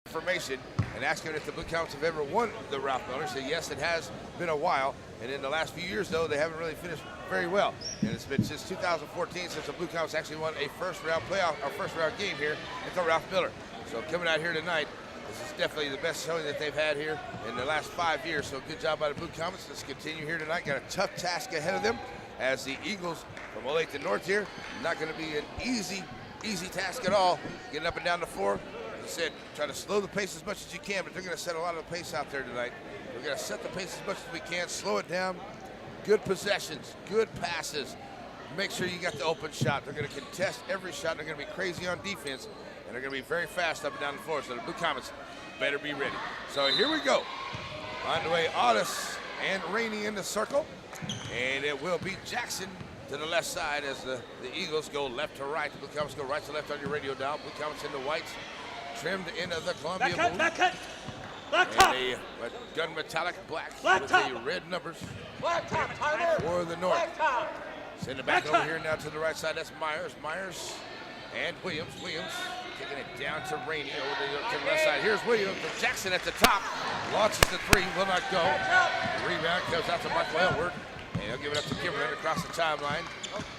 information and ask him if the Blue Comets have ever won the Ralph Miller. He said yes, it has been a while, and in the last few years though they haven't really finished very well. And it's been since 2014 since the Blue Comets actually won a first round game here at the Ralph Miller. So coming out here tonight, this is definitely the best showing that they've had here in the last 5 years. So good job by the Blue Comets. Let's continue here tonight. Got a tough task ahead of them as the Eagles from Olathe North here. Not going to be an easy task at all. Getting up and down the floor. As I said, try to slow the pace as much as you can, but they're going to set a lot of the pace out there tonight. We're going to set the pace as much as we can, slow it down. Good possessions, good passes. Make sure you got the open shot. They're going to contest every shot. They're going to be crazy on defense, and they're going to be very fast up and down the floor. So the Blue Comets better be ready. So here we go. On the way, Olathe and Rainey in the circle, and it will be Jackson to the left side as the Eagles go left to right. The Blue Comets go right to left on your radio dial. Blue Comets in the whites, trimmed into the Columbia blue. Back cut. And a gun metallic black with the red numbers for the North. Send it back over here now to the right side. That's Myers. Myers and Williams. Williams taking it down to Rainey over to the left side. Here's Williams. Jackson at the top. Launches the three. Will not go. The rebound comes out to Michael Elward. And he'll give it up to Kimberlin across the timeline.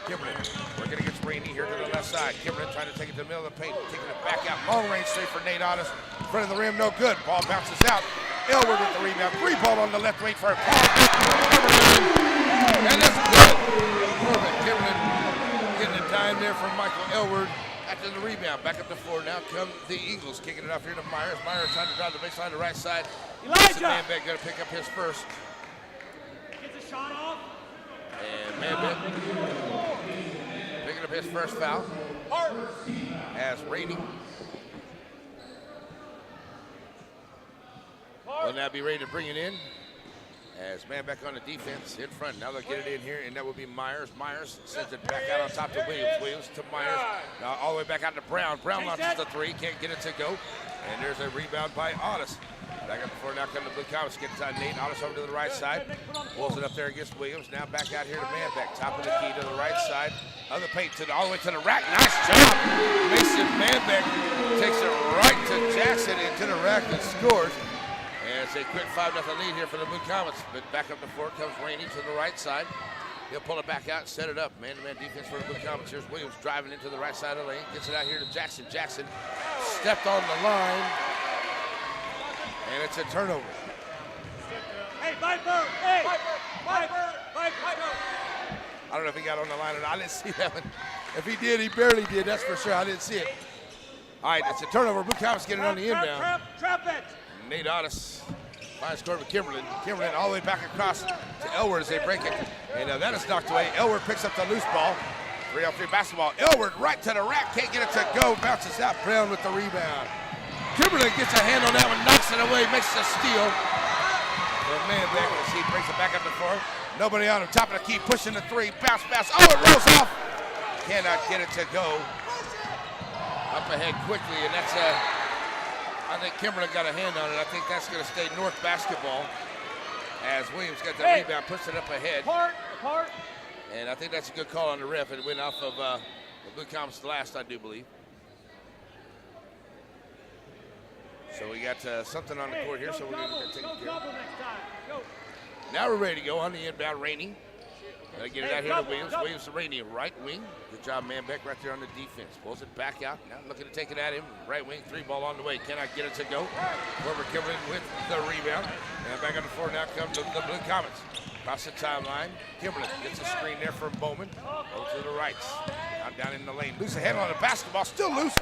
Kimberlin working against Rainey here to the left side. Kimberlin trying to take it to the middle of the paint. Taking it back out. Long range straight for Nate Otis. In front of the rim. No good. Ball bounces out. Elward with the rebound. Three ball on the left wing for Paul. And that's good. Perfect. Kimberlin getting a dime there from Michael Elward. After the rebound. Back up the floor. Now come the Eagles. Kicking it off here to Myers. Myers trying to drive the baseline to the right side. Elijah. Manbeck going to pick up his first. Gets a shot off. And Manbeck picking up his first foul as Rainey will now be ready to bring it in as Manbeck on the defense in front. Now they'll get it in here, and that will be Myers. Myers sends it back out on top to Williams. Williams to Myers. Now all the way back out to Brown. Brown launches the three. Can't get it to go. And there's a rebound by Otis. Back up the floor, now come the Blue Comets. Gets Nate Otis over to the right side. Pulls it up there against Williams. Now back out here to Manbeck. Top of the key to the right side. Other paint all the way to the rack. Nice job. Mason Manbeck takes it right to Jackson into the rack and scores. And it's a quick 5-0 lead here for the Blue Comets. But back up the floor comes Rainey to the right side. He'll pull it back out and set it up. Man-to-man defense for the Blue Comets. Here's Williams driving into the right side of the lane. Gets it out here to Jackson. Jackson stepped on the line. And it's a turnover. Hey, Viper! Hey! Viper! I don't know if he got on the line or not. I didn't see that one. If he did, he barely did. That's for sure. I didn't see it. All right, it's a turnover. Blue Comets getting on the inbound. Trap it! Nate Otis finds score with Kimberlin. Kimberlin all the way back across to Elward as they break it. And that is knocked away. Elward picks up the loose ball. 3-on-3 basketball. Elward right to the rack. Can't get it to go. Bounces out. Brown with the rebound. Kimberlin gets a hand on that one, knocks it away, makes a steal. For Manbeck as he brings it back up the floor. Nobody on him, top of the key, pushing the three, bounce. Oh, it rolls off. Cannot get it to go. Up ahead quickly, and that's I think Kimberlin got a hand on it. I think that's going to stay North basketball as Williams got the rebound, puts it up ahead. Apart. And I think that's a good call on the ref. It went off of the Blue Comets last, I do believe. So we got something on the court here, so we're going to take it care of. Now we're ready to go on the inbound. Rainey. Gotta get it out here to Williams. Williams to Rainey, right wing. Good job, Manbeck, right there on the defense. Pulls it back out. Now looking to take it at him. Right wing, three ball on the way. Cannot get it to go. Former Kimberlin with the rebound. And back on the floor now comes the Blue Comets. Across the timeline. Kimberlin gets a screen there from Bowman. Over to the right. Now down in the lane. Loose ahead on the basketball. Still loose.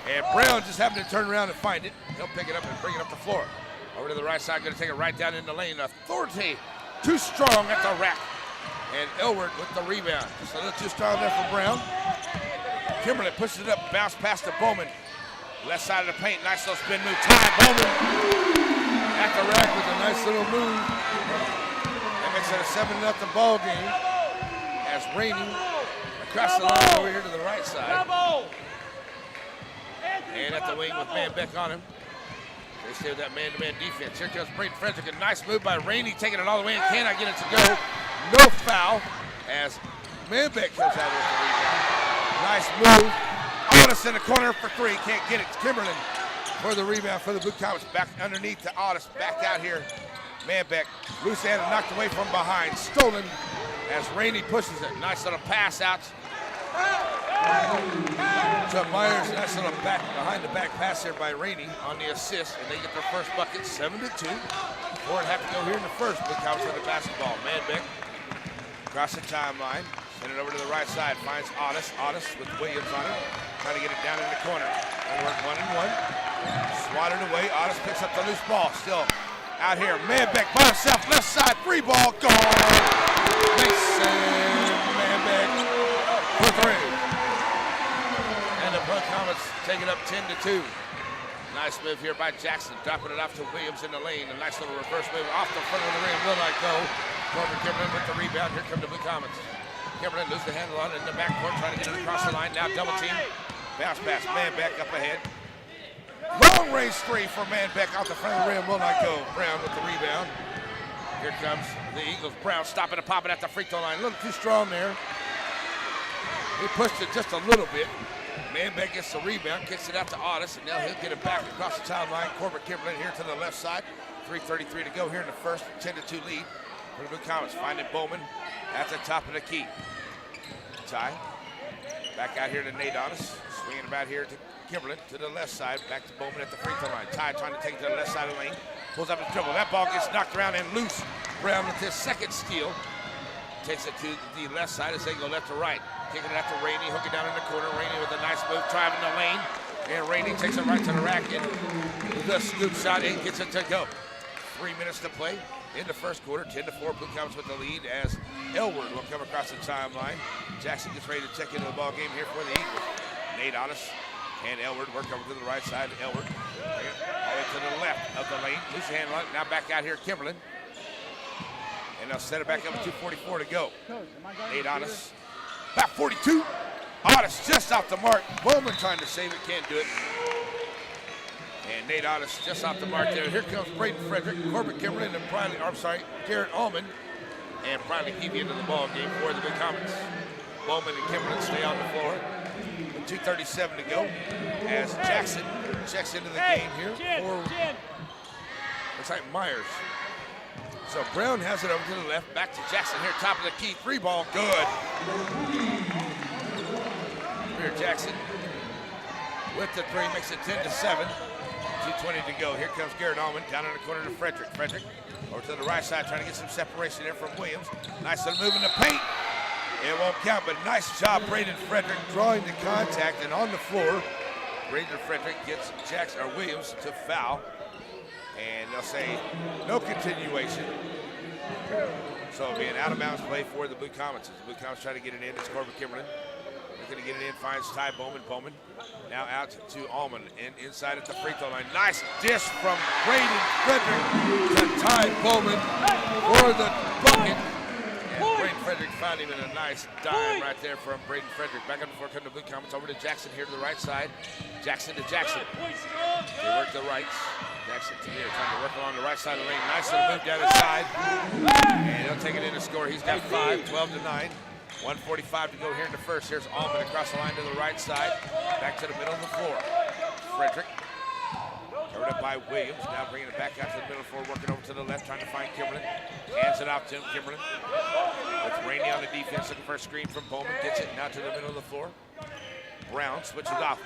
And Brown just happened to turn around and find it. He'll pick it up and bring it up the floor. Over to the right side. Going to take it right down in the lane. Authority too strong at the rack. And Elward with the rebound. Just a little too strong there for Brown. Kimberlin pushes it up. Bounce past to Bowman. Left side of the paint. Nice little spin move. Ty Bowman at the rack with a nice little move. That makes it a 7-0 ball game. As Rainey across the line over here to the right side. And at the wing with Manbeck on him. They stay with that man-to-man defense. Here comes Brayton Frederick. A nice move by Rainey, taking it all the way and cannot get it to go. No foul as Manbeck comes out with the rebound. Nice move. Otis in the corner for three. Can't get it. Kimberlin for the rebound for the Blue Comets. Back underneath to Olathe. Back out here. Manbeck. Loose handed, knocked away from behind. Stolen as Rainey pushes it. Nice little pass out to Myers. Nice little back behind the back pass there by Rainey on the assist. And they get their first bucket, 7-2. 4.5 to go here in the first. Blue Comets with the basketball. Manbeck across the timeline. Send it over to the right side. Finds Olathe. Olathe with Williams on it. Trying to get it down in the corner. They work 1-and-1. Swatted away. Olathe picks up the loose ball. Still out here. Manbeck by himself. Left side. Free ball. Gone. Mason Manbeck for 3. And the Blue Comets take it up 10-2. Nice move here by Jackson. Dropping it off to Williams in the lane. A nice little reverse move off the front of the rim. Will not go. Corbin Kimberlin with the rebound. Here come the Blue Comets. Kimberlin loses the handle on it in the backcourt, trying to get it across the line. Now double team. Bounce pass. Manbeck up ahead. Long range three for Manbeck off the front of the rim. Will not go. Brown with the rebound. Here comes the Eagles. Brown stopping and popping at the free throw line. A little too strong there. He pushed it just a little bit. Manbeck gets the rebound, kicks it out to Olathe, and now he'll get it back across the timeline. Corbin Kimberlin here to the left side. 3:33 to go here in the first. 10-2 lead for the Blue Comets. Finding Bowman at the top of the key. Ty back out here to Nate Olathe. Swinging about here to Kimberlin to the left side. Back to Bowman at the free throw line. Ty trying to take it to the left side of the lane. Pulls up his dribble. That ball gets knocked around and loose. Brown with his second steal. Takes it to the left side as they go left to right. Kicking it out to Rainey. Hook it down in the corner. Rainey with a nice move. Driving the lane. And Rainey takes it right to the rack. And the scoop shot and gets it to go. 3 minutes to play in the first quarter. 10-4. Blue Comets with the lead as Elward will come across the timeline. Jackson gets ready to check into the ball game here for the Eagles. Nate Olathe and Elward work over to the right side. Elward all the way to the left of the lane. Loose hand on it. Now back out here, Kimberlin. And they'll set it back up with 2:44 to go. Nate Olathe, about 42. Olathe just off the mark. Bowman trying to save it, can't do it. And Nate Olathe just off the mark there. Here comes Braden Frederick, Corbin Kimberlin, and Garrett Allman. And Briley keep into the ball game for the Blue Comets. Bowman and Kimberlin stay on the floor. With 2:37 to go as Jackson checks into the game here for, looks like Myers. So Brown has it over to the left, back to Jackson here, top of the key, 3 ball, good. Here Jackson with the 3, makes it 10-7. 2:20 to go. Here comes Garrett Allman down in the corner to Frederick. Frederick over to the right side, trying to get some separation there from Williams. Nice little move in the paint. It won't count, but nice job, Braden Frederick, drawing the contact and on the floor. Braden Frederick gets Jackson or Williams to foul. And they'll say no continuation. So it'll be an out-of-bounds play for the Blue Comets. As the Blue Comets try to get it in, it's Corbin Kimberlin. They're going to get it in, finds Ty Bowman. Bowman now out to Allman and inside at the free throw line. Nice dish from Braden Frederick to Ty Bowman for the bucket. And Braden Frederick found him in a nice dime right there from Braden Frederick. Back on the floor, come to Blue Comets over to Jackson here to the right side. Jackson to Jackson. They work the rights. Jackson to here, trying to work along the right side of the lane. Nice little move down his side. And he'll take it in to score. He's got 5, 12-9. 1:45 to go here in the first. Here's Allman across the line to the right side. Back to the middle of the floor. Frederick. Covered up by Williams. Now bringing it back out to the middle of the floor. Working over to the left, trying to find Kimberlin. Hands it off to him, Kimberlin. With Rainey on the defense, looking for a screen from Bowman. Gets it now to the middle of the floor. Brown switches off.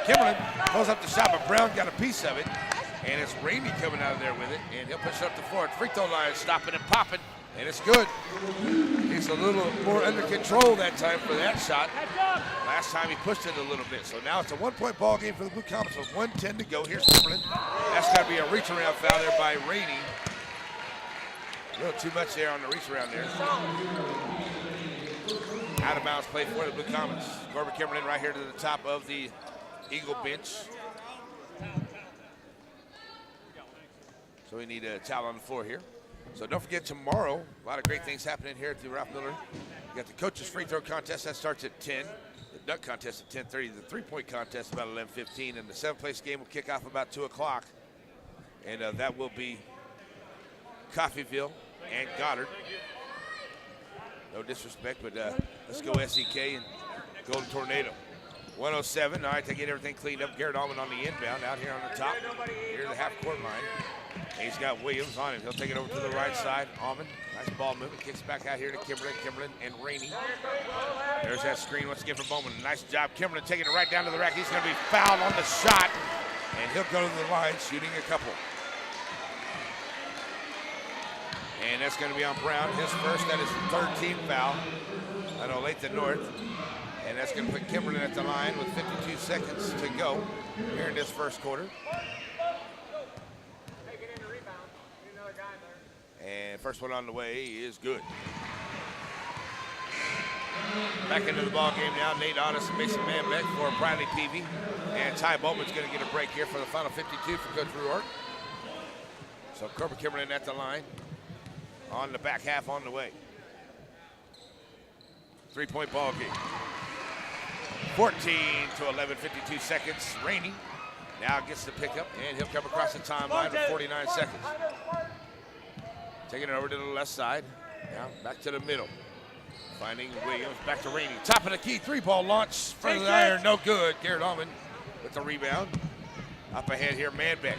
Kimberlin pulls up the shot, but Brown got a piece of it. And it's Rainey coming out of there with it. And he'll push it up the floor. Free throw line, stopping and popping. And it's good. He's a little more under control that time for that shot. Last time he pushed it a little bit. So now it's a 1-point ball game for the Blue Comets with 1:10 to go. Here's Kimberlin. That's got to be a reach around foul there by Rainey. A little too much there on the reach around there. Out of bounds play for the Blue Comets. Corbin Kimberlin right here to the top of the Eagle bench. So we need a towel on the floor here. So don't forget tomorrow, a lot of great things happening here at the Ralph Miller. You got the coaches free throw contest that starts at 10. The dunk contest at 10:30. The 3-point contest about 11:15. And the 7th place game will kick off about 2 o'clock. And that will be Coffeyville and Goddard. No disrespect, but let's go SEK and Golden Tornado. 107. All right, they get everything cleaned up. Garrett Allman on the inbound out here on the top. Here's the half-court line. He's got Williams on him. He'll take it over to the right side. Allman, nice ball movement. Kicks back out here to Kimberlin and Rainey. There's that screen once again for Bowman. Nice job. Kimberlin taking it right down to the rack. He's going to be fouled on the shot, and he'll go to the line shooting a couple. And that's going to be on Brown. His first, that is the third team foul on Olathe North. And that's going to put Kimberlin at the line with 52 seconds to go here in this first quarter. And first one on the way is good. Back into the ball game now. Nate Otis and Mason Manbeck for Bradley Peavy. And Ty Bowman's going to get a break here for the final 52 for Coach Ruark. So Corbin Kimberlin at the line. On the back half on the way. 3-point ball game. 14 to 11, 52 seconds. Rainey now gets the pickup, and he'll come across the timeline with 49 seconds. Taking it over to the left side. Now back to the middle. Finding Williams, back to Rainey. Top of the key, 3-ball launch. Front of the iron, no good. Garrett Allman with the rebound. Up ahead here, Manbeck.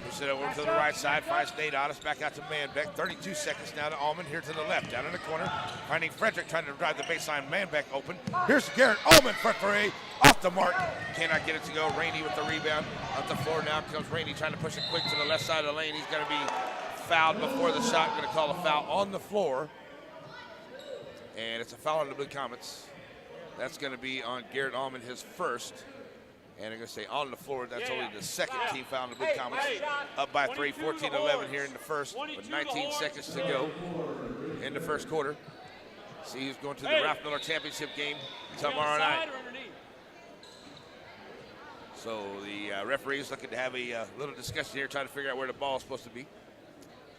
Push it over to the right side, finds Nate Otis, back out to Manbeck. 32 seconds now to Allman, here to the left, down in the corner. Finding Frederick, trying to drive the baseline, Manbeck open. Here's Garrett Allman for three, off the mark. Cannot get it to go. Rainey with the rebound. Up the floor now comes Rainey, trying to push it quick to the left side of the lane. He's going to be fouled before the shot. Going to call a foul on the floor. And it's a foul on the Blue Comets. That's going to be on Garrett Allman, his first. And I'm going to say on the floor, that's only the second team foul on the Blue Comets. Up by 3, 14-11 here in the first, with 19 seconds to go in the first quarter. See who's going to the Ralph Miller Championship game tomorrow night. So the referee is looking to have a little discussion here, trying to figure out where the ball is supposed to be.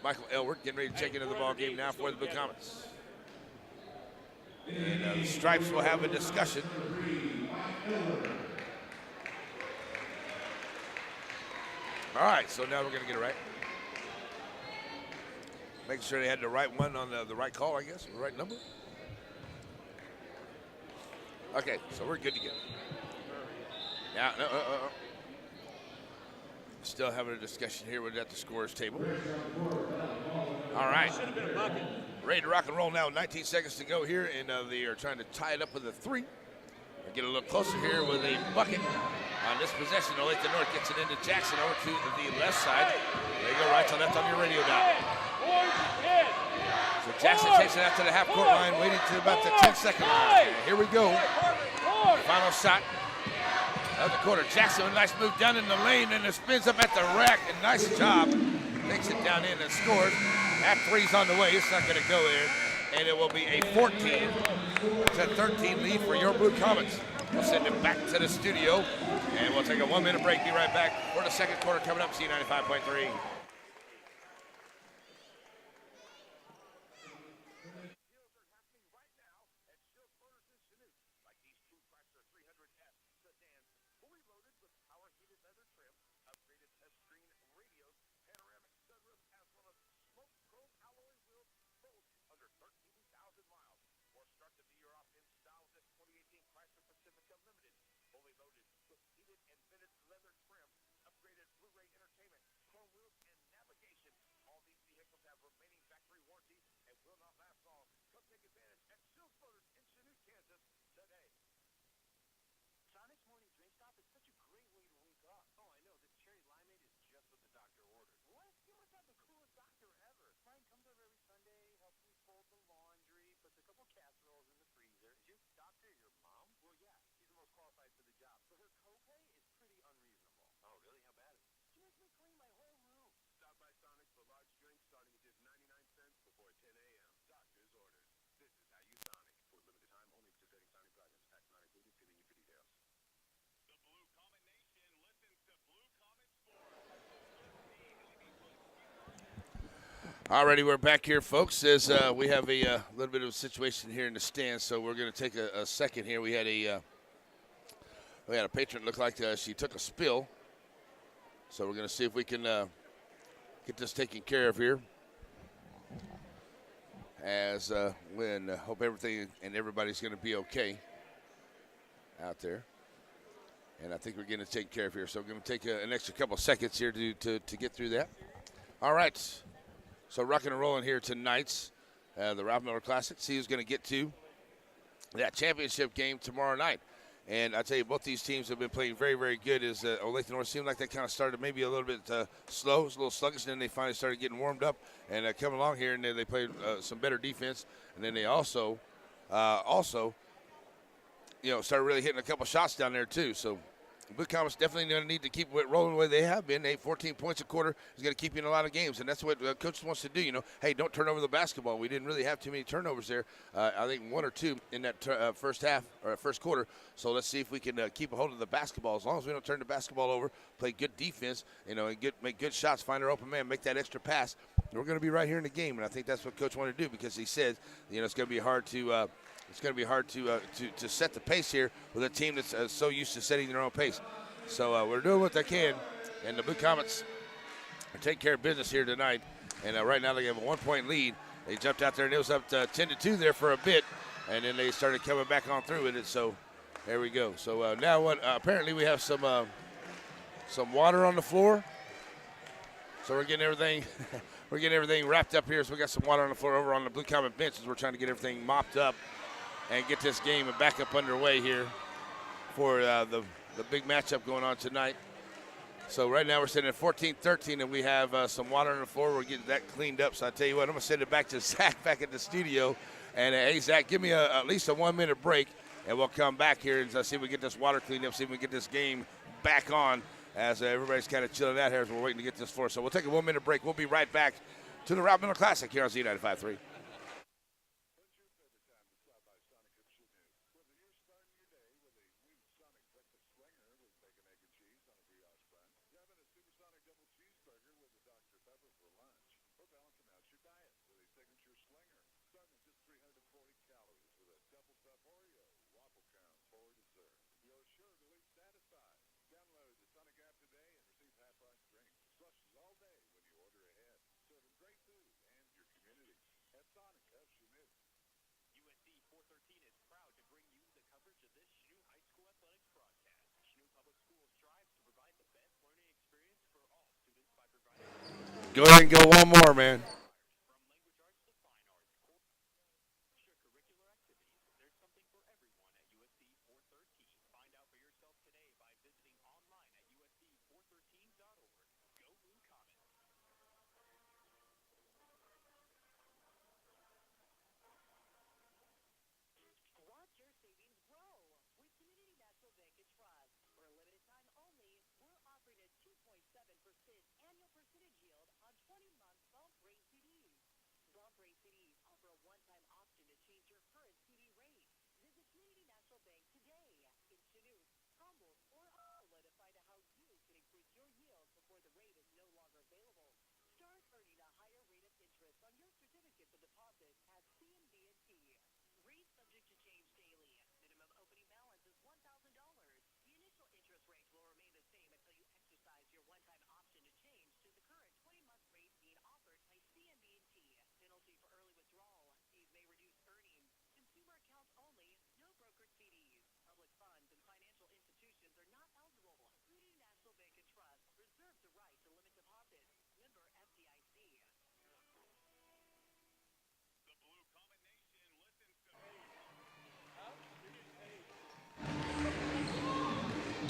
Michael Elward getting ready to check into the ball game now for the Blue Comets. And the Stripes will have a discussion. All right, so now we're going to get it right. Making sure they had the right one on the right call, I guess, the right number. Okay, so we're good to go. Now, still having a discussion here at the scorer's table. All right. Ready to rock and roll now. 19 seconds to go here, and they are trying to tie it up with a 3. And get a little closer here with a bucket. On this possession, Olathe North gets it into Jackson over to the left side. There you go, right to left on your radio dial. So Jackson takes it out to the half-court line, waiting to about the 10-second line. Here we go. Final shot of the quarter. Jackson, a nice move down in the lane, and it spins up at the rack. And nice job. Takes it down in and scores. That 3's on the way. It's not going to go in. And it will be a 14-13 lead for your Blue Comets. We'll send it back to the studio, and we'll take a 1-minute break. Be right back for the second quarter coming up. C95.3. Alrighty, we're back here, folks. As we have a little bit of a situation here in the stands, so we're going to take a second here. We had a patron look like she took a spill, so we're going to see if we can get this taken care of here. As hope everything and everybody's going to be okay out there. And I think we're getting it taken care of here. So we're going to take an extra couple seconds here to get through that. All right. So rocking and rolling here tonight's the Ralph Miller Classic. See who's going to get to that championship game tomorrow night. And I tell you, both these teams have been playing very, very good. As Olathe North seemed like they kind of started maybe a little bit slow, a little sluggish, and then they finally started getting warmed up and coming along here. And then they played some better defense. And then they also, started really hitting a couple shots down there too. So Blue Comets definitely going to need to keep it rolling the way they have been. 14 points a quarter is going to keep you in a lot of games, and that's what coach wants to do. Hey, don't turn over the basketball. We didn't really have too many turnovers there. I think one or two in that first half or first quarter. So let's see if we can keep a hold of the basketball. As long as we don't turn the basketball over, play good defense, and make good shots, find our open man, make that extra pass, we're going to be right here in the game. And I think that's what coach wanted to do, because he said, it's going to be hard to. It's going to be hard to set the pace here with a team that's so used to setting their own pace. So we're doing what they can, and the Blue Comets are taking care of business here tonight. And right now they have a 1-point lead. They jumped out there, and it was up to 10-2 there for a bit, and then they started coming back on through with it. So there we go. So now what? Apparently we have some water on the floor. So we're getting everything wrapped up here. So we got some water on the floor over on the Blue Comet bench as we're trying to get everything mopped up and get this game back up underway here for the big matchup going on tonight. So right now we're sitting at 14-13, and we have some water on the floor. We're getting that cleaned up. So I tell you what, I'm going to send it back to Zach back at the studio. And, hey, Zach, give me at least a 1-minute break, and we'll come back here and see if we get this water cleaned up, see if we get this game back on as everybody's kind of chilling out here as we're waiting to get this floor. So we'll take a 1-minute break. We'll be right back to the Ralph Miller Classic here on Z95.3. Go ahead and go one more, man.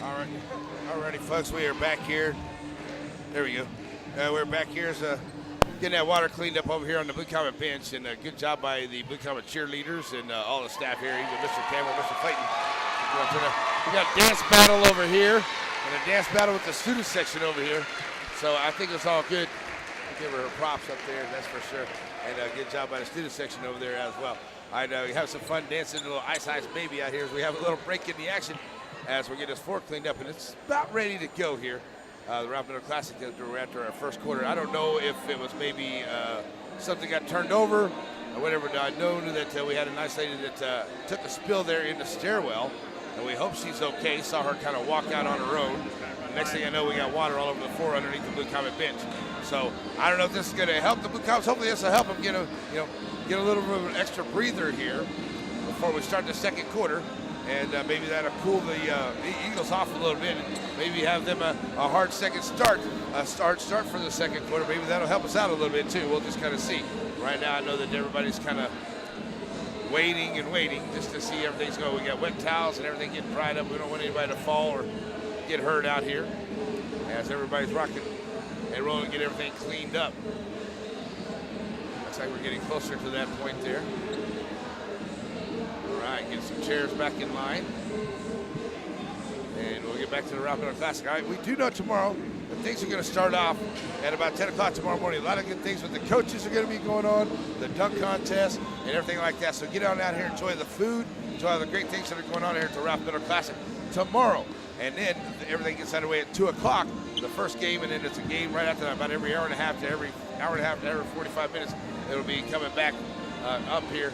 All righty, folks, we are back here. There we go. We're back here. Getting that water cleaned up over here on the Blue Comet bench, and good job by the Blue Comet cheerleaders and all the staff here, even Mr. Campbell, Mr. Clayton. We got a dance battle over here and a dance battle with the student section over here. So I think it's all good. We'll give her props up there, that's for sure. And good job by the student section over there as well. I know we have some fun dancing, a little ice baby out here as we have a little break in the action as we get this floor cleaned up, and it's about ready to go here. The Ralph Miller Classic after our first quarter. I don't know if it was maybe something got turned over or whatever. I know that we had a nice lady that took a spill there in the stairwell, and we hope she's okay. Saw her kind of walk out on her own. Next thing I know, we got water all over the floor underneath the Blue Comet bench. So I don't know if this is going to help the Blue Comets. Hopefully this will help them get a little bit of an extra breather here before we start the second quarter. and maybe that'll cool the Eagles off a little bit, and maybe have them a hard second start, start for the second quarter. Maybe that'll help us out a little bit too. We'll just kind of see. Right now, I know that everybody's kind of waiting just to see everything's going. We got wet towels and everything getting dried up. We don't want anybody to fall or get hurt out here as everybody's rocking and rolling to get everything cleaned up. Looks like we're getting closer to that point there. All right, get some chairs back in line. And we'll get back to the Ralph Miller Classic. All right, we do know tomorrow that things are going to start off at about 10 o'clock tomorrow morning. A lot of good things with the coaches are going to be going on, the dunk contest, and everything like that. So get on out here, enjoy the food, enjoy all the great things that are going on here at the Ralph Miller Classic tomorrow. And then everything gets underway at 2 o'clock, the first game, and then it's a game right after that, about every hour and a half to every 45 minutes. It'll be coming back up here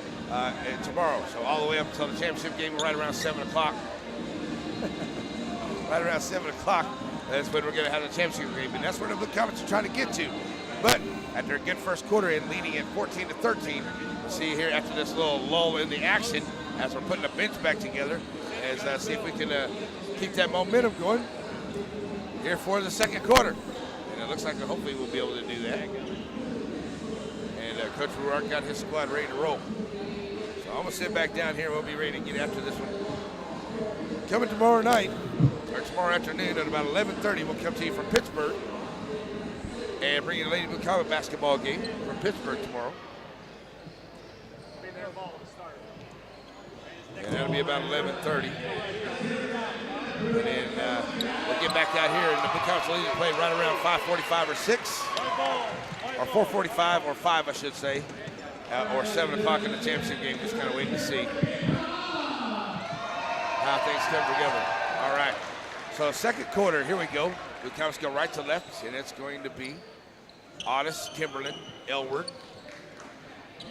tomorrow. So all the way up until the championship game right around 7 o'clock. Right around 7 o'clock, that's when we're going to have the championship game. And that's where the Blue Comets are trying to get to. But after a good first quarter and leading at 14-13, we'll see here after this little lull in the action as we're putting the bench back together, as see if we can keep that momentum going here for the second quarter. And it looks like hopefully we'll be able to do that. And Coach Ruark got his squad ready to roll. So I'm going to sit back down here. We'll be ready to get after this one. Coming tomorrow night, or tomorrow afternoon at about 11:30, we'll come to you from Pittsburgh and bring you the Lady Blue Comet basketball game from Pittsburgh tomorrow. And that'll be about 11:30. And then we'll get back out here, and the Blue Comets will either play right around 5:45 or 6, or 4:45 or 5, I should say, or 7 o'clock in the championship game. Just kind of waiting to see how things come together. All right. So second quarter, here we go. Blue Comets go right to left, and it's going to be Otis, Kimberlin, Elward,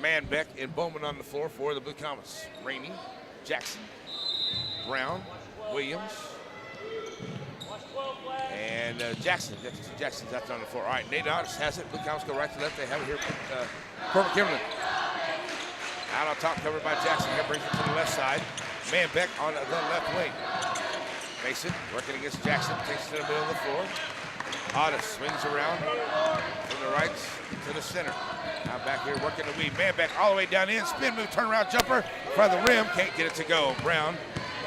Manbeck, and Bowman on the floor for the Blue Comets. Rainey, Jackson, Brown, Williams, and Jackson. Jackson's out on the floor. All right, Nate Otis has it. Blue Comets go right to left. They have it here. Corbin Kimberlin. Out on top, covered by Jackson. Here brings it to the left side. Manbeck on the left wing. Mason working against Jackson, takes it to the middle of the floor. Otis swings around from the right to the center. Now back here working the weave. Manbeck all the way down in, spin move, turnaround jumper for the rim. Can't get it to go. Brown,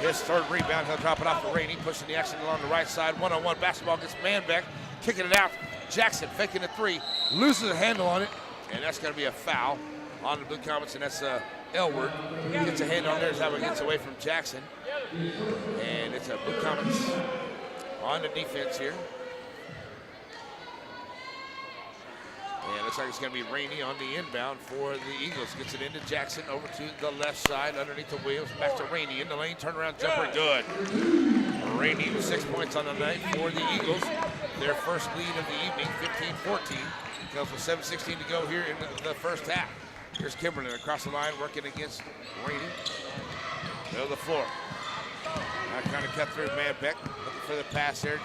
his third rebound. He'll drop it off to Rainey, pushing the action along the right side. One-on-one basketball gets Manbeck, kicking it out. Jackson faking the three, loses a handle on it, and that's going to be a foul on the Blue Comets, and that's Elward. Gets a hand on there as Howard gets away from Jackson. And it's a Blue Comets on the defense here. And it looks like it's going to be Rainey on the inbound for the Eagles. Gets it into Jackson, over to the left side, underneath the Williams. Back to Rainey in the lane, turnaround jumper, good. Rainey with 6 points on the night for the Eagles. Their first lead of the evening, 15-14. Comes with 7:16 to go here in the first half. Here's Kimberlin across the line, working against Rainey. Middle of the floor. Now trying to cut through Manbeck, looking for the pass there.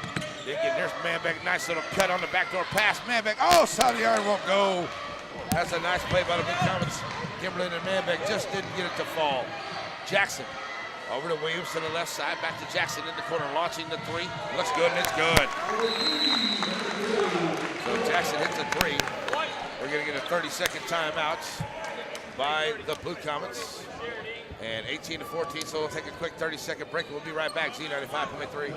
There's Manbeck, nice little cut on the backdoor pass. Manbeck, oh, side of the iron won't go. That's a nice play by the Blue Comets. Kimberlin and Manbeck just didn't get it to fall. Jackson over to Williams to the left side, back to Jackson in the corner, launching the three. Looks good, and it's good. So Jackson hits a three. We're going to get a 30-second timeout by the Blue Comets. And 18-14, so we'll take a quick 30-second break. We'll be right back. Z95.3.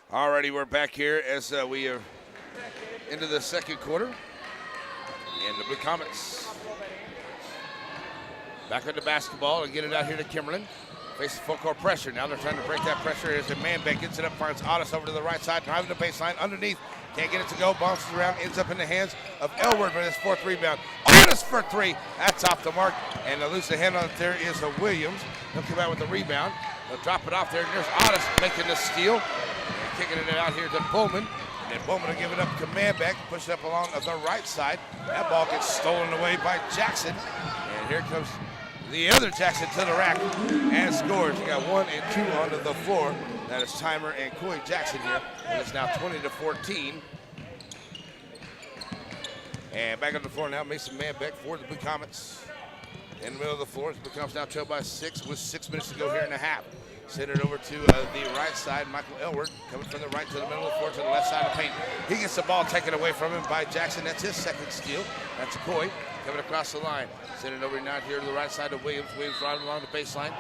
Alrighty, we're back here as we are into the second quarter. And the Blue Comets back on the basketball and get it out here to Kimberlin. Faces full court pressure. Now they're trying to break that pressure as the Manbeck gets it up, finds Otis over to the right side, driving the baseline underneath Can't get it to go. Bounces around. Ends up in the hands of Elward for his 4th rebound. Otis for 3. That's off the mark. And to lose the hand on it there is Williams. He'll come out with the rebound. They'll drop it off there. And there's Otis making the steal. And kicking it out here to Bowman. And then Bowman will give it up to Manbeck. Push it up along the right side. That ball gets stolen away by Jackson. And here comes the other Jackson to the rack and scores. He got 1 and 2 onto the floor. That is Timer and Coy Jackson here. And it's now 20-14. And back on the floor now, Mason Manbeck for the Blue Comets. In the middle of the floor, the Blue Comets now trailed by 6 with 6 minutes to go here in the half. Send it over to the right side. Michael Elward coming from the right to the middle of the floor to the left side of the paint. He gets the ball taken away from him by Jackson. That's his 2nd steal. That's Coy coming across the line. Send it over now here to the right side of Williams. Williams right along the baseline.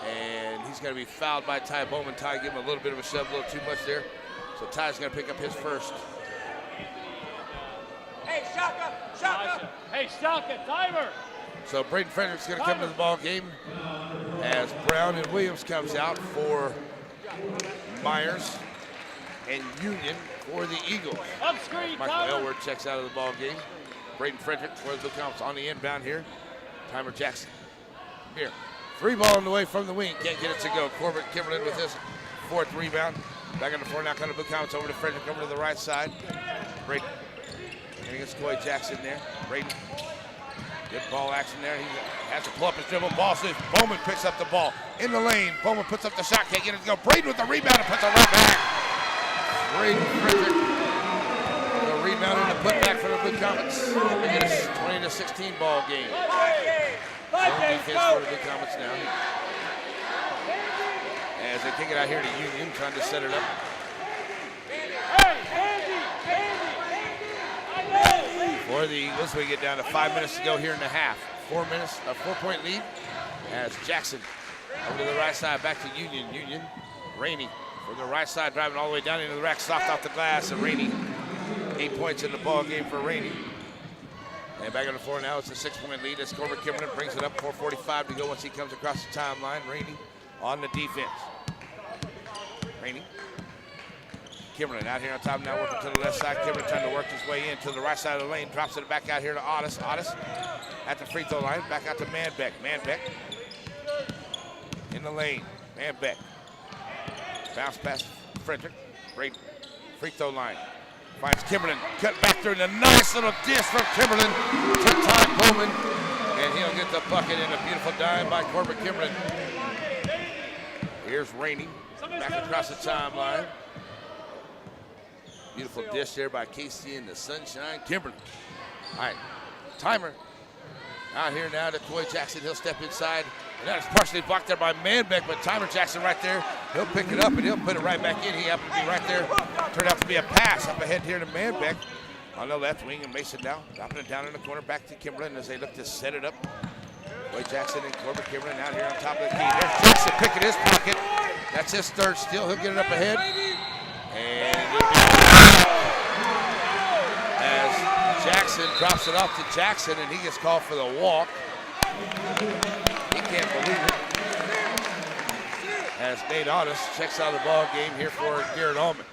And he's going to be fouled by Ty Bowman. Ty gave him a little bit of a shove, a little too much there. So Ty's going to pick up his 1st. Hey, Shaka! Hey, Shaka, timer! So Braden Frederick's going to come to the ball game as Brown and Williams comes out for Myers and Union for the Eagles. Up screen, Michael timer. Elward checks out of the ball game. Braden Frederick for the Blue Comets on the inbound here. Timer Jackson. Here. 3 ball on the way from the wing. Can't get it to go. Corbett Kimberlin with his 4th rebound. Back on the floor now, kind of Blue Comets over to Frederick, over to the right side. Braden. And against Coy Jackson there. Braden. Good ball action there. He has to pull up his dribble. Ball says Bowman picks up the ball in the lane. Bowman puts up the shot. Can't get it to go. Braden with the rebound and puts it right back. Braden Frederick. The rebound and the putback for the Blue Comets. It is 20-16 ball game. Defense for the Blue Comets now. As they kick it out here to Union, trying to set it up. For the Eagles, we get down to 5 minutes to go here in the half. 4 minutes, a 4-point lead. As Jackson over to the right side, back to Union. Union, Rainey from the right side, driving all the way down into the rack, soft off the glass. And Rainey, 8 points in the ball game for Rainey. And back on the floor now, it's a 6-point lead as Corbett Kimberlin brings it up. 4:45 to go once he comes across the timeline. Rainey on the defense. Rainey. Kimberlin out here on top now, working to the left side. Kimberlin trying to work his way in to the right side of the lane. Drops it back out here to Otis. Otis at the free throw line. Back out to Manbeck. Manbeck in the lane. Manbeck. Bounce past Frederick. Great free throw line. Finds Kimberlin. Cut back through, and a nice little dish from Kimberlin to Ty Bowman. And he'll get the bucket in a beautiful dime by Corbett Kimberlin. Here's Rainey. Back across the timeline. Beautiful dish there by Casey in the sunshine. Kimberlin. All right, Timer out here now to Coy Jackson. He'll step inside. And that is partially blocked there by Manbeck, but Timer Jackson right there. He'll pick it up and he'll put it right back in. He happened to be right there. Turned out to be a pass up ahead here to Manbeck on the left wing, and Mason now dropping it down in the corner back to Kimberlin as they look to set it up. Coy Jackson and Corbett Kimberlin out here on top of the key. There's Jackson picking his pocket. That's his third steal. He'll get it up ahead. And as Jackson drops it off to Jackson, and he gets called for the walk. He can't believe it. As Nate Otis checks out of the ball game here for Garrett Allman.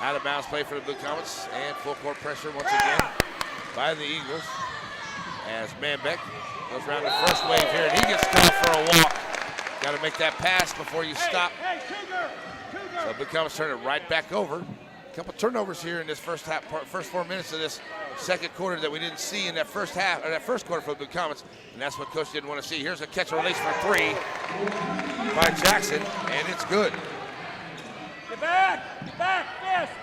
Out of bounds play for the Blue Comets, and full court pressure once again by the Eagles. As Manbeck goes around the first wave here, and he gets called for a walk. Got to make that pass before you stop. So Blue Comets turn it right back over. A couple turnovers here in this first 4 minutes of this second quarter that we didn't see in that first half, or that first quarter for the Blue Comets, and that's what Coach didn't want to see. Here's a catch and release for three by Jackson, and it's good. Get back, fist.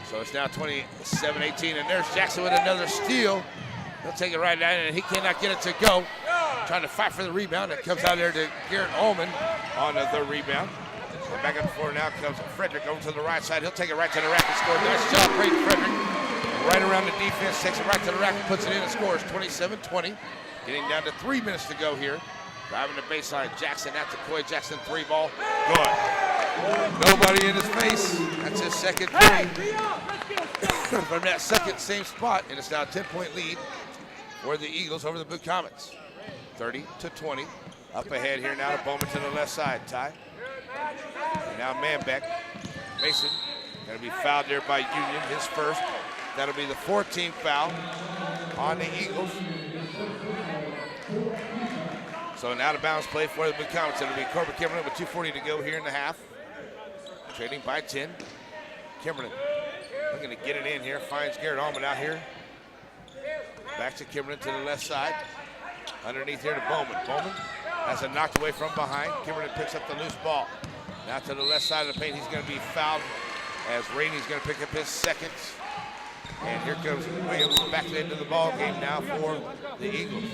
So it's now 27-18, and there's Jackson with another steal. He'll take it right down, and he cannot get it to go. Trying to fight for the rebound. It comes out there to Garrett Allman on the rebound. And back on the floor now comes Frederick over to the right side. He'll take it right to the rack and score. Nice job, Braden Frederick. Right around the defense, takes it right to the rack and puts it in and scores. 27-20. Getting down to 3 minutes to go here. Driving the baseline. Jackson at the Coy Jackson three ball. Good. Nobody in his face. That's his second three. From that second same spot, and it's now a 10-point lead for the Eagles over the Blue Comets. 30-20. Up ahead here now to Bowman to the left side. Ty. And now Manbeck. Mason Going to be fouled there by Union, his first. That'll be the 14th foul on the Eagles. So an out-of-bounds play for the Blue Comets. It'll be Corbin Kimberlin with 2:40 to go here in the half. Trading by 10. Kimberlin looking to get it in here. Finds Garrett Allman out here. Back to Kimberlin to the left side. Underneath here to Bowman. Bowman has it knocked away from behind. Kimberlin picks up the loose ball. Now to the left side of the paint. He's going to be fouled as Rainey's going to pick up his second. And here comes Williams back into the ball game now for the Eagles.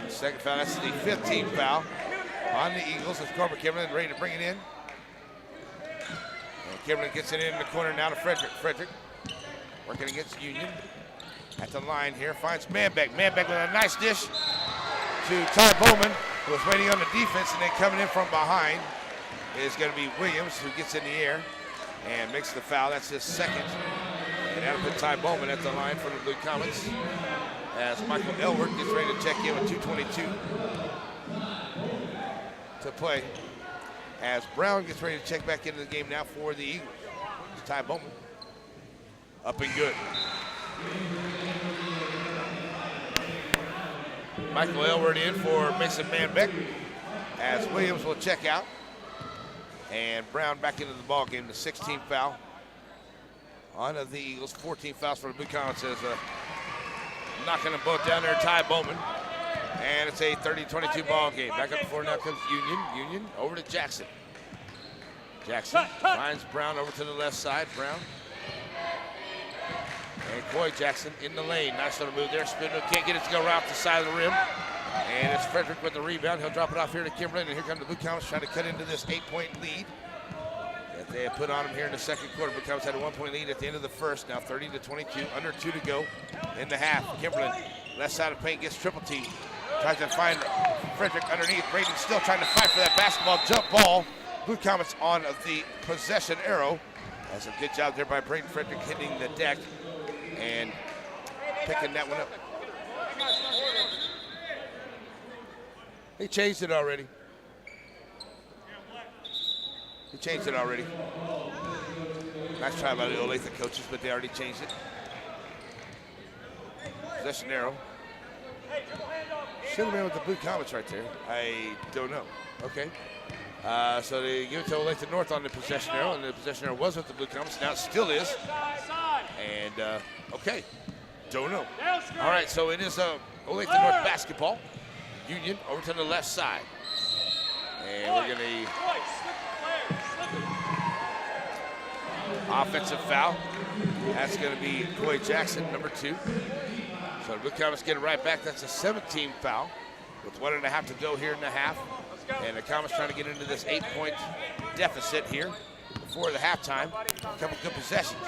Second foul, that's the 15th foul on the Eagles. It's Corbin Kimberlin ready to bring it in. And Kimberlin gets it in the corner now to Frederick. Frederick working against Union. At the line here, finds Manbeck. Manbeck with a nice dish to Ty Bowman, who was waiting on the defense, and then coming in from behind is going to be Williams, who gets in the air and makes the foul. That's his second. And that'll put Ty Bowman at the line for the Blue Comets as Michael Elward gets ready to check in with 2:22 to play. As Brown gets ready to check back into the game now for the Eagles. It's Ty Bowman. Up and good. Michael Elward in for Mason Manbeck as Williams will check out. And Brown back into the ball game, the 16th foul on the Eagles. 14 fouls for the Blue Comets as knocking them both down there, Ty Bowman. And it's a 30-22 ball game. Back up the floor now comes Union. Union over to Jackson. Jackson finds Brown over to the left side. Brown. And Coy Jackson in the lane. Nice little move there. Spindle can't get it to go right off the side of the rim. And it's Frederick with the rebound. He'll drop it off here to Kimberlin. And here come the Blue Comets trying to cut into this 8-point lead that they have put on them here in the second quarter. Blue Comets had a 1-point lead at the end of the first. Now 30-22, under 2 to go in the half. Kimberlin, left side of paint, gets triple team. Tries to find Frederick underneath. Braden still trying to fight for that basketball jump ball. Blue Comets on the possession arrow. That's a good job there by Braden Frederick hitting the deck and picking that one up. He changed it already. He changed it already. Nice try by the Olathe coaches, but they already changed it. Possession arrow. Should have been with the Blue Comets right there. I don't know. Okay. So they give it to Olathe North on the possession arrow, and the possession arrow was with the Blue Comets. Now it still is. And, okay. Don't know. All right, so it is Olathe North basketball. Union over to the left side. And we're going to offensive foul. That's going to be Coy Jackson, number 2. So the Blue Comets get it right back. That's a 17 foul with 1.5 to go here in the half. And the Comets trying to get into this 8-point deficit here before the halftime. A couple good possessions.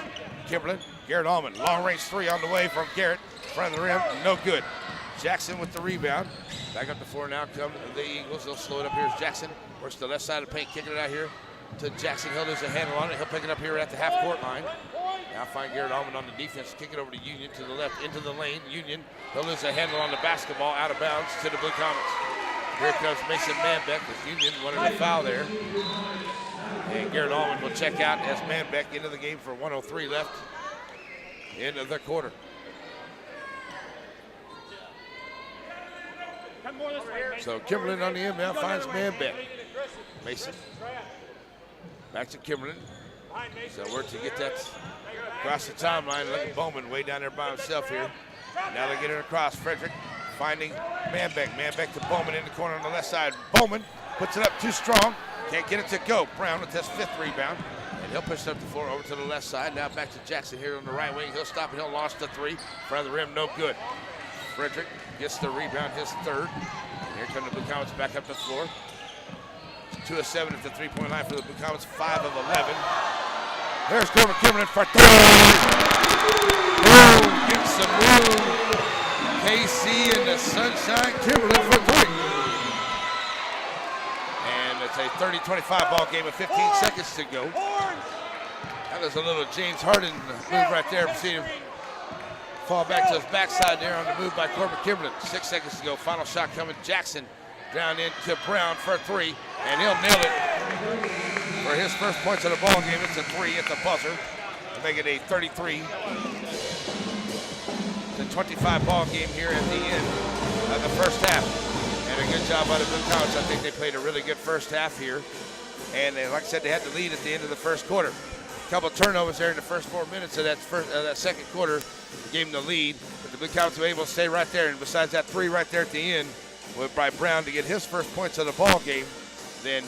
Kimberlin, Garrett Allman, long-range 3 on the way from Garrett. Front of the rim, no good. Jackson with the rebound. Back up the floor now come the Eagles. They'll slow it up here as Jackson works the left side of the paint, kicking it out here to Jackson. He'll lose a handle on it. He'll pick it up here at the half-court line. Now find Garrett Allman on the defense. Kick it over to Union to the left into the lane. Union, he'll lose a handle on the basketball out of bounds to the Blue Comets. Here comes Mason Manbeck with Union wanting to foul there. And Garrett Allman will check out as Manbeck into the game for 1:03 left into the quarter. So Kimberlin on the inbound finds Manbeck. Mason. Back to Kimberlin. So work to get that across the timeline. Look at Bowman way down there by himself here. Now they get it across. Frederick finding Manbeck. Manbeck to Bowman in the corner on the left side. Bowman puts it up too strong. Can't get it to go. Brown with his 5th rebound. And he'll push it up the floor over to the left side. Now back to Jackson here on the right wing. He'll stop and he'll launch the 3. Front of the rim, no good. Frederick gets the rebound, his 3rd. Here come the Blue Comets back up the floor. 2 of 7 at the 3-point line for the Blue Comets, 5 of 11. There's Corbin Kimberlin for 3. Boom, get some room. KC and the Sunshine Kimberlin for 3. And it's a 30-25 ball game with 15 seconds to go. That was a little James Harden move right there. See him fall back to his backside there on the move by Corbin Kimberlin. 6 seconds to go. Final shot coming. Jackson down into Brown for 3, and he'll nail it. for his first points of the ball game. It's a 3 at the buzzer to make it a 33 to 25 ball game here at the end of the first half. And a good job by the Blue Counts. I think they played a really good first half here. And like I said, they had the lead at the end of the first quarter. A couple turnovers there in the first 4 minutes of that second quarter gave them the lead. But the Blue Counts were able to stay right there. And besides that 3 right there at the end, by Brown to get his first points of the ball game, then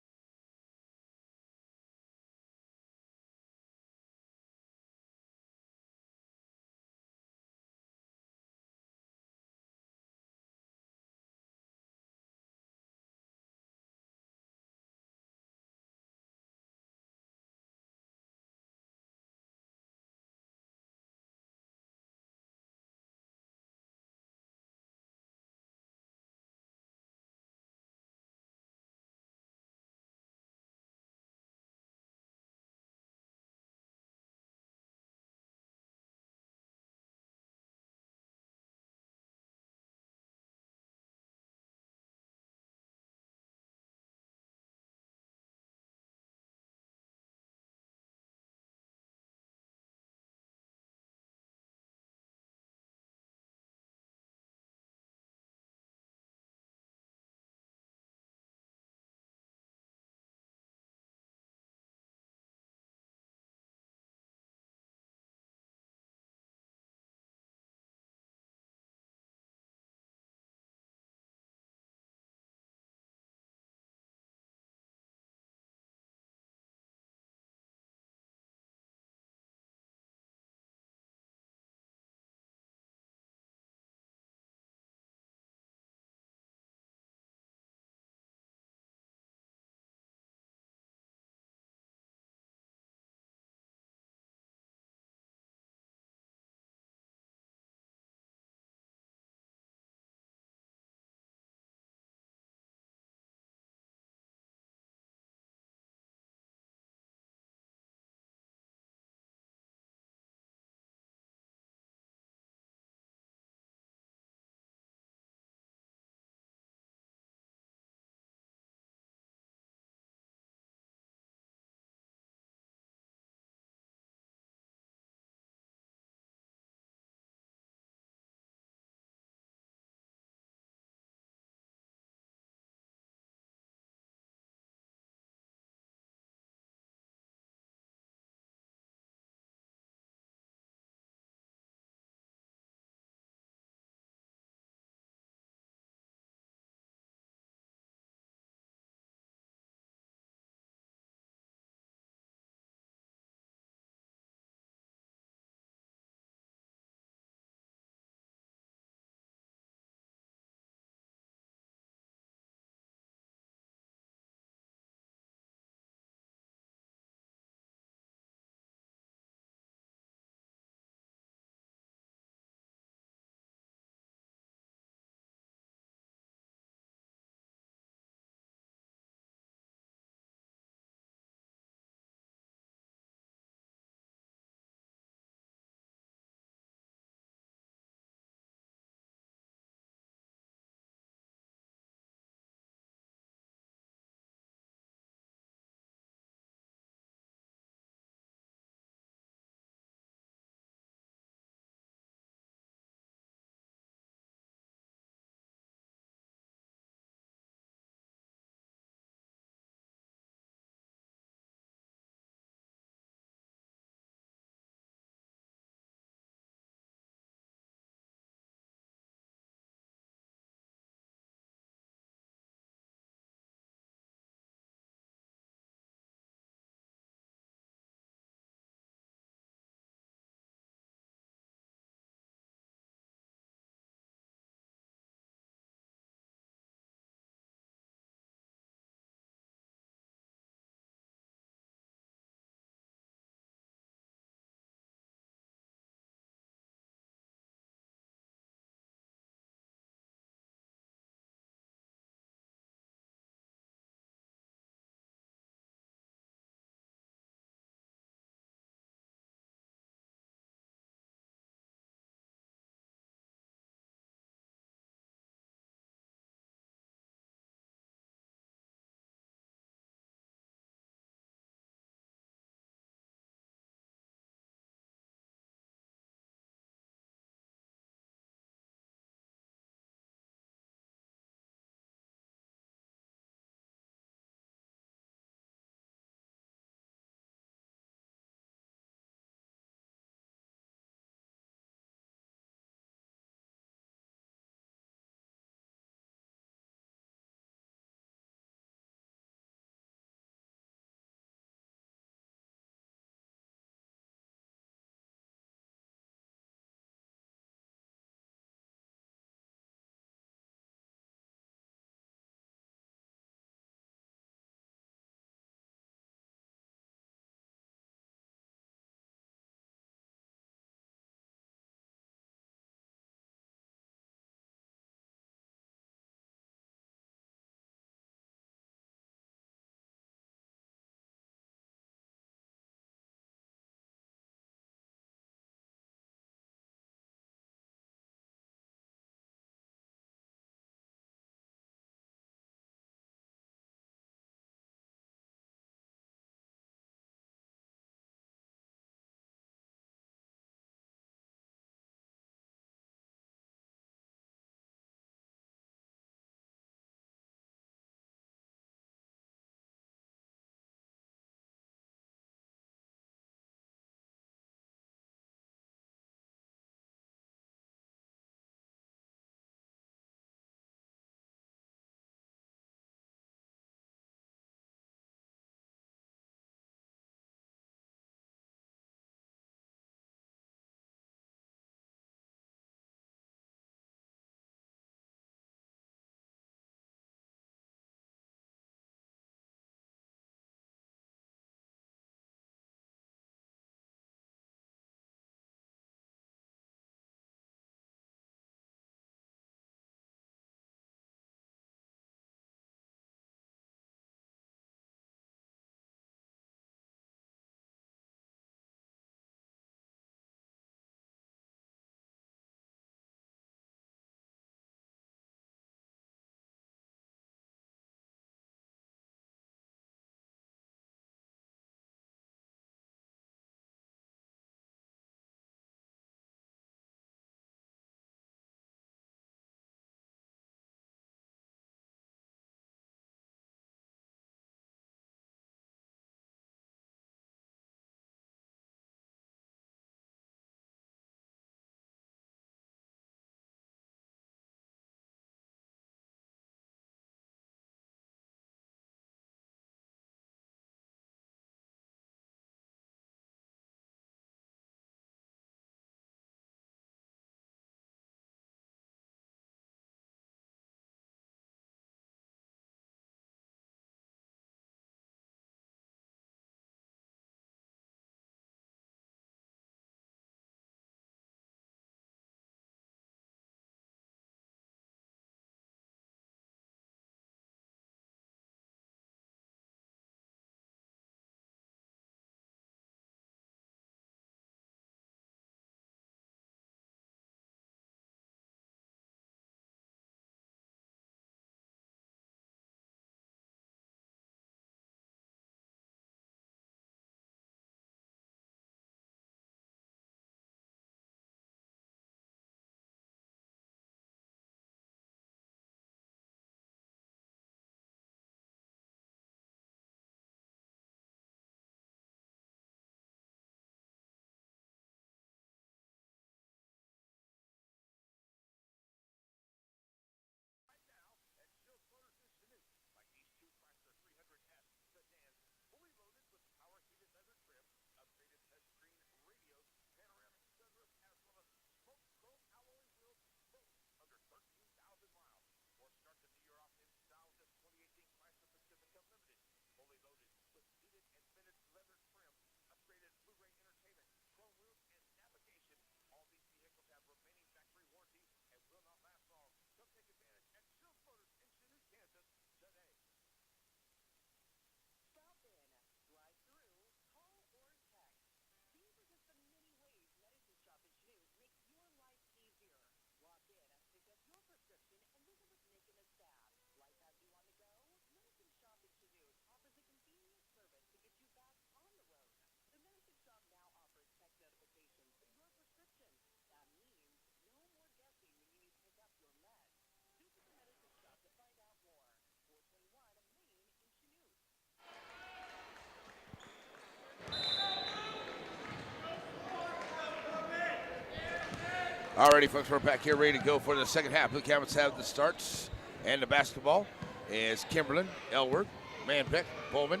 Alrighty, folks, we're back here ready to go for the second half. Blue Cabins have the starts and the basketball is Kimberlin, Elward, Manbeck, Bowman,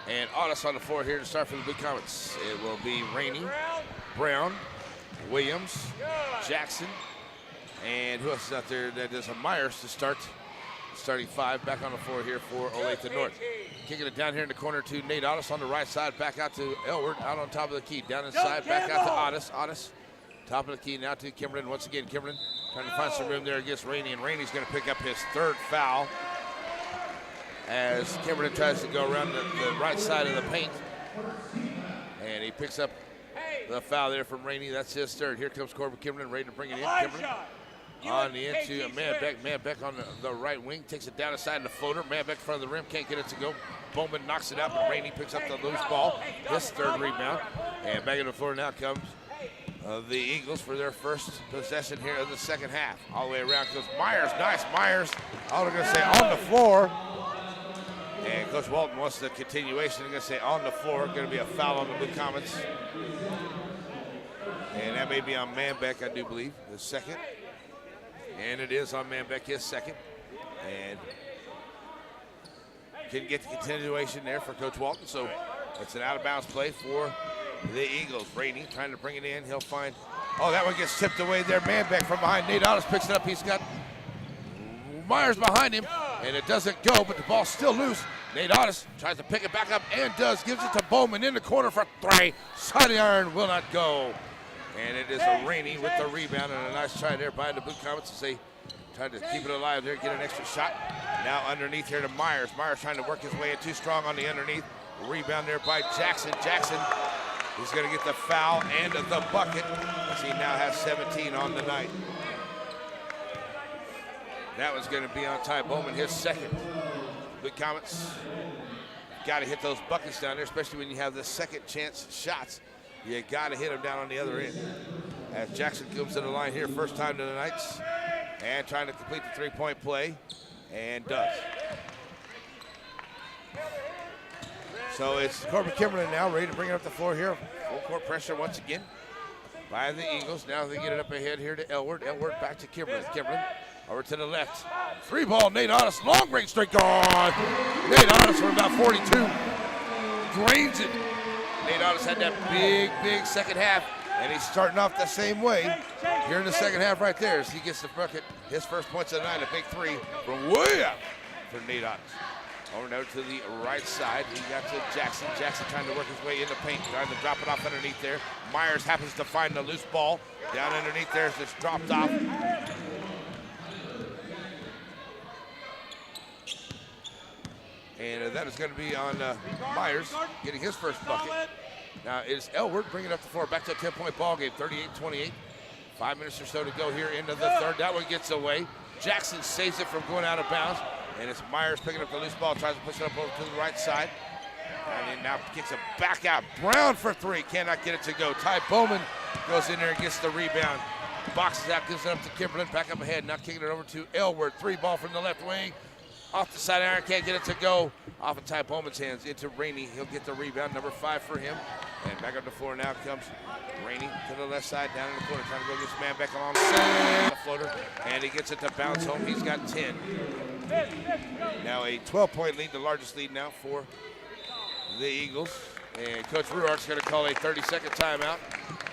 and Olathe on the floor here to start for the Blue Comets. It will be Rainey, Brown, Williams, Jackson, and who else is out there? That is a Myers to start. Starting five back on the floor here for Olathe North. Kicking it down here in the corner to Nate Otis on the right side, back out to Elward, out on top of the key. Down inside, back out to Otis. Otis, top of the key now to Kimberlin. Once again, Kimberlin trying to find some room there against Rainey, and Rainey's going to pick up his third foul as Kimberlin tries to go around the right side of the paint. And he picks up the foul there from Rainey. That's his third. Here comes Corbin Kimberlin, ready to bring it in. Kimberlin on the end to Manbeck. Manbeck on the right wing, takes it down the side of the floater. Manbeck in front of the rim, can't get it to go. Bowman knocks it out, but Rainey picks up the loose ball. His third rebound. And back on the floor now comes the Eagles for their first possession here of the second half. All the way around goes Myers. Nice, Myers. All they're going to say on the floor. And Coach Walton wants the continuation. They're going to say on the floor. Going to be a foul on the Blue Comets. And that may be on Manbeck, I do believe, the second. And it is on Manbeck, his second. And couldn't get the continuation there for Coach Walton. So it's an out-of-bounds play for the Eagles. Rainey trying to bring it in. He'll find, oh, that one gets tipped away there. Manbeck from behind. Nate Otis picks it up. He's got Myers behind him. And it doesn't go, but the ball's still loose. Nate Otis tries to pick it back up and does. Gives it to Bowman in the corner for three. Side of the iron will not go. And it is a Rainey with the rebound, and a nice try there by the Blue Comets as they try to keep it alive there, get an extra shot. Now underneath here to Myers. Myers trying to work his way in too strong on the underneath. Rebound there by Jackson. Jackson is going to get the foul and the bucket as he now has 17 on the night. That was going to be on Ty Bowman, his second. Blue Comets got to hit those buckets down there, especially when you have the second chance shots. You got to hit him down on the other end. As Jackson comes to the line here, first time to the Knights, and trying to complete the three-point play, and does. So it's Corbin Kimberlin now ready to bring it up the floor here. Full court pressure once again by the Eagles. Now they get it up ahead here to Elward. Elward back to Kimberlin. Kimberlin over to the left. Three ball, Nate Otis, long range straight gone. Nate Otis from about 42 drains it. Nate Otis had that big second half, and he's starting off the same way here in the second half right there as he gets the bucket. His first points of the night, a big three from way out for Nate Otis. Over now to the right side, he got to Jackson. Jackson trying to work his way in the paint, trying to drop it off underneath there. Myers happens to find the loose ball down underneath there as it's dropped off. And that is going to be on Myers getting his first bucket. Now it's Elward bringing up the floor. Back to a 10-point ball game, 38-28. 5 minutes or so to go here into the third. That one gets away. Jackson saves it from going out of bounds. And it's Myers picking up the loose ball, tries to push it up over to the right side. And now kicks it back out. Brown for three, cannot get it to go. Ty Bowman goes in there and gets the rebound. Boxes out, gives it up to Kimberlin, back up ahead. Now kicking it over to Elward. Three ball from the left wing. Off the side iron, can't get it to go. Off of Ty Bowman's hands into Rainey. He'll get the rebound, number 5 for him. And back up the floor now comes Rainey to the left side, down in the corner, trying to go get his man back along the floater. And he gets it to bounce home. He's got 10. Now a 12-point lead, the largest lead now for the Eagles. And Coach Ruark's going to call a 30-second timeout.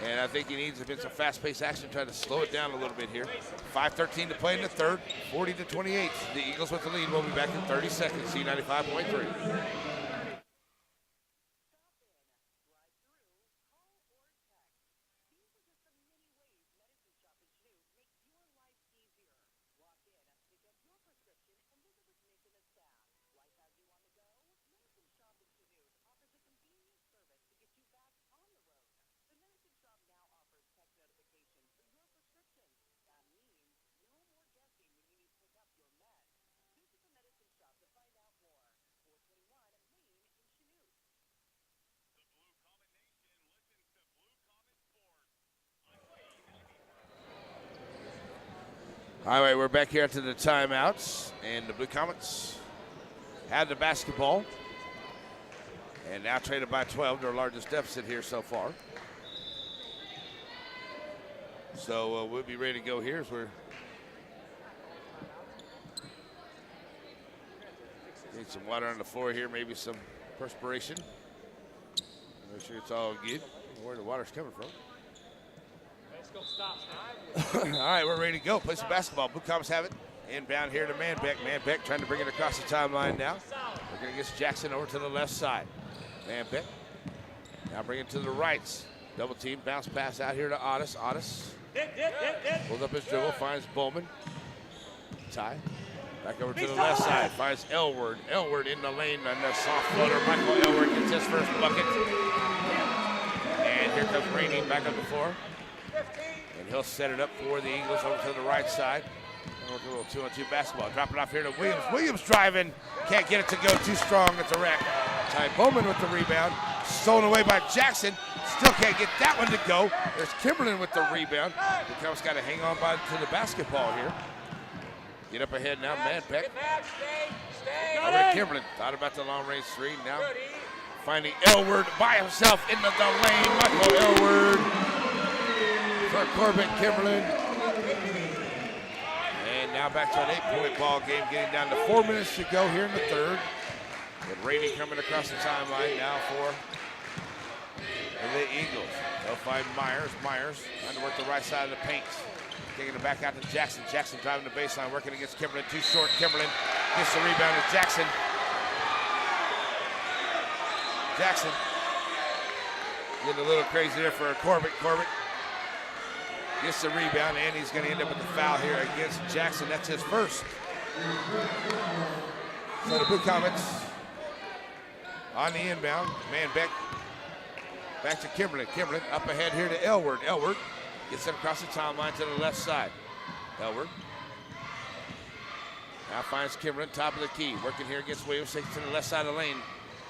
And I think he needs a bit of fast-paced action, trying to slow it down a little bit here. 5:13 to play in the third, 40-28. The Eagles with the lead. We'll be back in 30 seconds. C95.3. All right, we're back here to the timeouts, and the Blue Comets had the basketball, and now traded by 12, their largest deficit here so far. So we'll be ready to go here as we're need some water on the floor here, maybe some perspiration. Make sure it's all good. Where the water's coming from. All right, we're ready to go. Play some basketball. Blue Comets have it. Inbound here to Manbeck. Manbeck trying to bring it across the timeline now. Looking against Jackson over to the left side. Manbeck now bring it to the rights. Double team, bounce pass out here to Otis. Otis pulls up his dribble, finds Bowman. Ty back over to the left side, finds Elward. Elward in the lane on the soft floater. Michael Elward gets his first bucket. And here comes Rainey back on the floor. And he'll set it up for the Eagles over to the right side. And we'll do a little 2-on-2 basketball. Drop it off here to Williams. Williams driving. Can't get it to go. Too strong. It's a wreck. Ty Bowman with the rebound. Stolen away by Jackson. Still can't get that one to go. There's Kimberlin with the rebound. The Comets got to hang on to the basketball here. Get up ahead now. Manbeck. Over to Kimberlin. Thought about the long range three. Now finding Elward by himself into the lane. Michael Elward for Corbett Kimberlin. And now back to an 8-point ball game, getting down to 4 minutes to go here in the third. With Rainey coming across the timeline now for the Eagles. They'll find Myers. Myers trying to work the right side of the paint. Taking it back out to Jackson. Jackson driving the baseline, working against Kimberlin. Too short. Kimberlin gets the rebound to Jackson. Jackson getting a little crazy there for Corbett. Corbett gets the rebound, and he's going to end up with the foul here against Jackson. That's his first. So the Blue Comets on the inbound. Manbeck back to Kimberlin. Kimberlin up ahead here to Elward. Elward gets it across the timeline to the left side. Elward now finds Kimberlin, top of the key. Working here against Williams, takes it to the left side of the lane.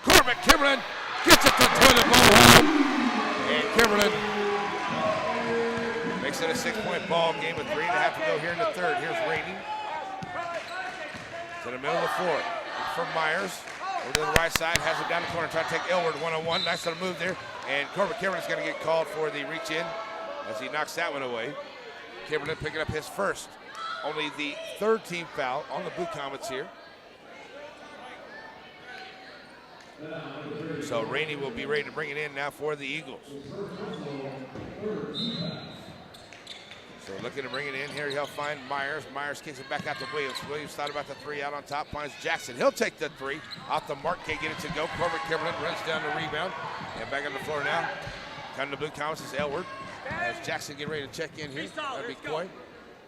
Corbett Kimberlin gets it to the toilet bowl home. And Kimberlin makes it a 6-point ball game with 3.5 to go here in the third. Here's Rainey to the middle of the floor. From Myers. Over to the right side, has it down the corner, trying to take Elward one-on-one. Nice little move there. And Corbett Kimberlin's going to get called for the reach in as he knocks that one away. Kimberlin picking up his first. Only the third team foul on the Blue Comets here. So Rainey will be ready to bring it in now for the Eagles. So looking to bring it in here, he'll find Myers. Myers kicks it back out to Williams. Williams thought about the three out on top, finds Jackson. He'll take the three. Off the mark, can't get it to go. Corbett Kimberlin runs down the rebound. And back on the floor now. Coming to Blue Comets is Elward. As Jackson getting ready to check in here. That'll be Coy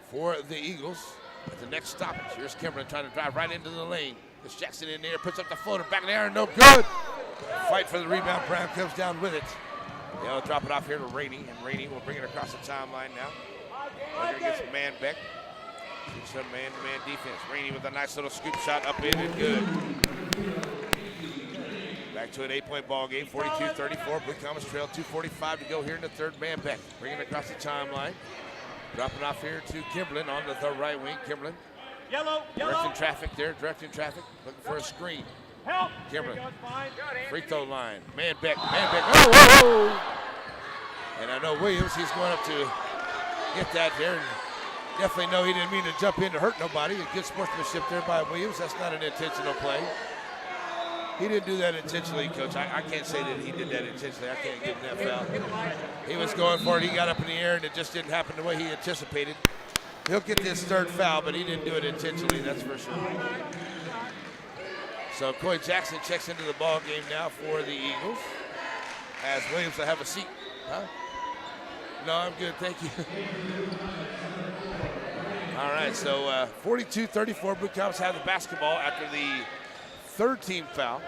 for the Eagles. At the next stoppage, here's Kimberlin trying to drive right into the lane. There's Jackson in there, puts up the floater, back in the air, no good. Fight for the rebound. Brown comes down with it. They'll drop it off here to Rainey, and Rainey will bring it across the timeline now. They're going to get some Manbeck. Some man-to-man defense. Rainey with a nice little scoop shot up in and good. Back to an 8-point ball game, 42-34. Blue Comets trail, 2:45 to go here in the third. Manbeck bringing it across the timeline. Dropping off here to Kimberlin on the right wing. Kimberlin directing traffic there, looking for a screen. Help! Kimberlin, free throw line. Manbeck, oh! And I know Williams, he's going up to get that there. And definitely know he didn't mean to jump in to hurt nobody. Good sportsmanship there by Williams. That's not an intentional play. He didn't do that intentionally, Coach. I can't say that he did that intentionally. I can't give him that foul. He was going for it. He got up in the air, and it just didn't happen the way he anticipated. He'll get this third foul, but he didn't do it intentionally, that's for sure. So Coy Jackson checks into the ball game now for the Eagles. As Williams will have a seat. Huh? No, I'm good, thank you. All right, so 42-34, Blue Comets have the basketball after the third team foul.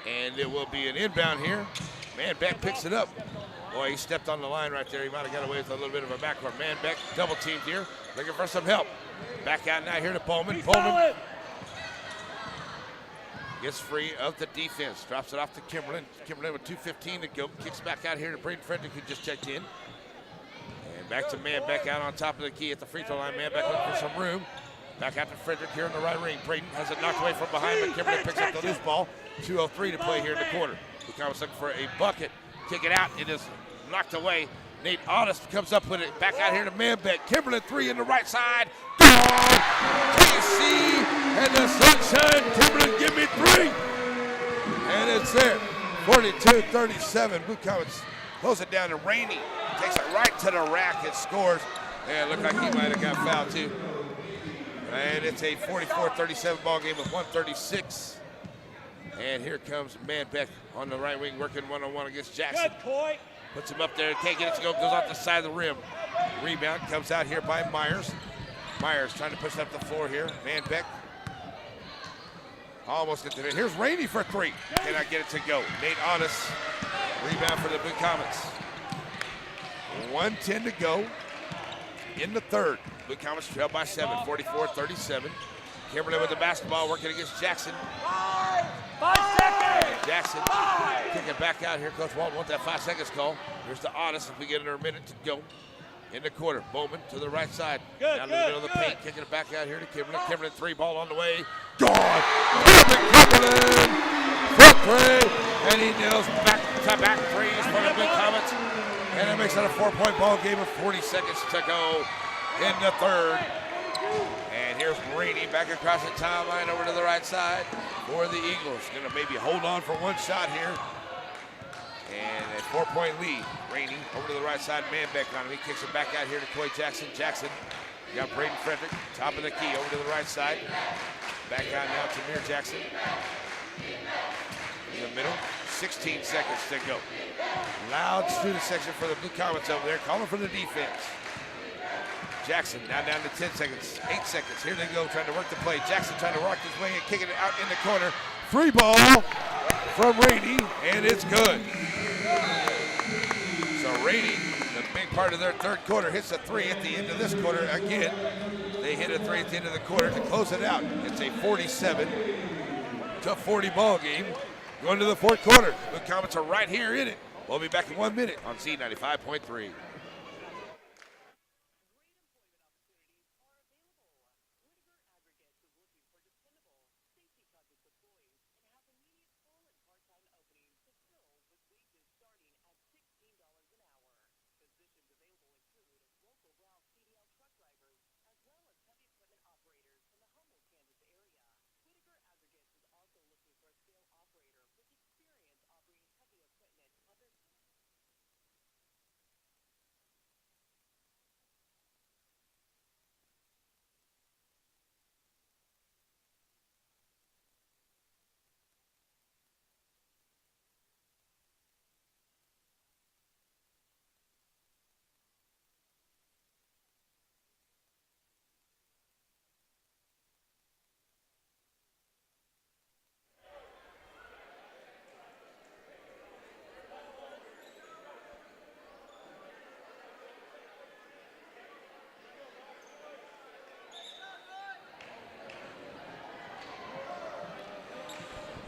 And it will be an inbound here. Manbeck picks it up. Boy, he stepped on the line right there. He might have got away with a little bit of a backcourt. Manbeck double teamed here, looking for some help. Back out now here to Bowman. Bowman gets free of the defense. Drops it off to Kimberlin. Kimberlin with 2:15 to go. Kicks back out here to Braden Frederick, who just checked in. And back to Manbeck out on top of the key at the free throw line. Manbeck looking for some room. Back out to Frederick here in the right ring. Braden has it knocked away from behind, but Kimberlin picks up the loose ball. 2:03 to play here in the quarter. Becomes looking for a bucket. Kick it out. It is knocked away. Nate Olathe comes up with it. Back out here to Manbeck. Kimberlin 3 in the right side. Gone. KC and the Sunshine. Kimberlin, give me 3. And it's there. 42-37. Blue Comets close it down to Rainey. Takes it right to the rack and scores. And it looked like he might have got fouled too. And it's a 44-37 ball game with 1:36. And here comes Manbeck on the right wing working one-on-one against Jackson. Good, Coy. Puts him up there, can't get it to go, goes off the side of the rim. Rebound comes out here by Myers. Myers trying to push up the floor here. Manbeck almost gets it. Here's Rainey for 3. Cannot get it to go. Nate Otis, rebound for the Blue Comets. 1:10 to go in the third. Blue Comets trail by 7, 44-37. Kimberlin with the basketball working against Jackson. 5 seconds. Jackson kick it back out here. Coach Walton wants that 5 seconds call. Here's to Otis if we get under a minute to go. In the quarter, Bowman to the right side. Good, down to the middle of the good. paint, kicking it back out here to Kimberlin. Kimberlin 3, ball on the way. Gone. Kimberlin for 3, and he nails back-to-back threes for the Blue Comets. And it makes it a 4-point ball game with 40 seconds to go in the third. And here's Rainey back across the timeline over to the right side for the Eagles. Going to maybe hold on for one shot here. And a 4-point lead. Rainey over to the right side, Manbeck on him. He kicks it back out here to Coy Jackson. Jackson, you got Braden Frederick, top of the key over to the right side. Back out now to Mir Jackson. In the middle, 16 seconds to go. Loud student section for the Blue Comets over there, calling for the defense. Jackson now down to 10 seconds, 8 seconds. Here they go, trying to work the play. Jackson trying to rock his way and kicking it out in the corner. Free ball from Rainey, and it's good. So Rainey, the big part of their third quarter, hits a 3 at the end of this quarter. Again, they hit a 3 at the end of the quarter to close it out. It's a 47-40 ball game going to the fourth quarter. The Comets are right here in it. We'll be back in 1 minute on C95.3.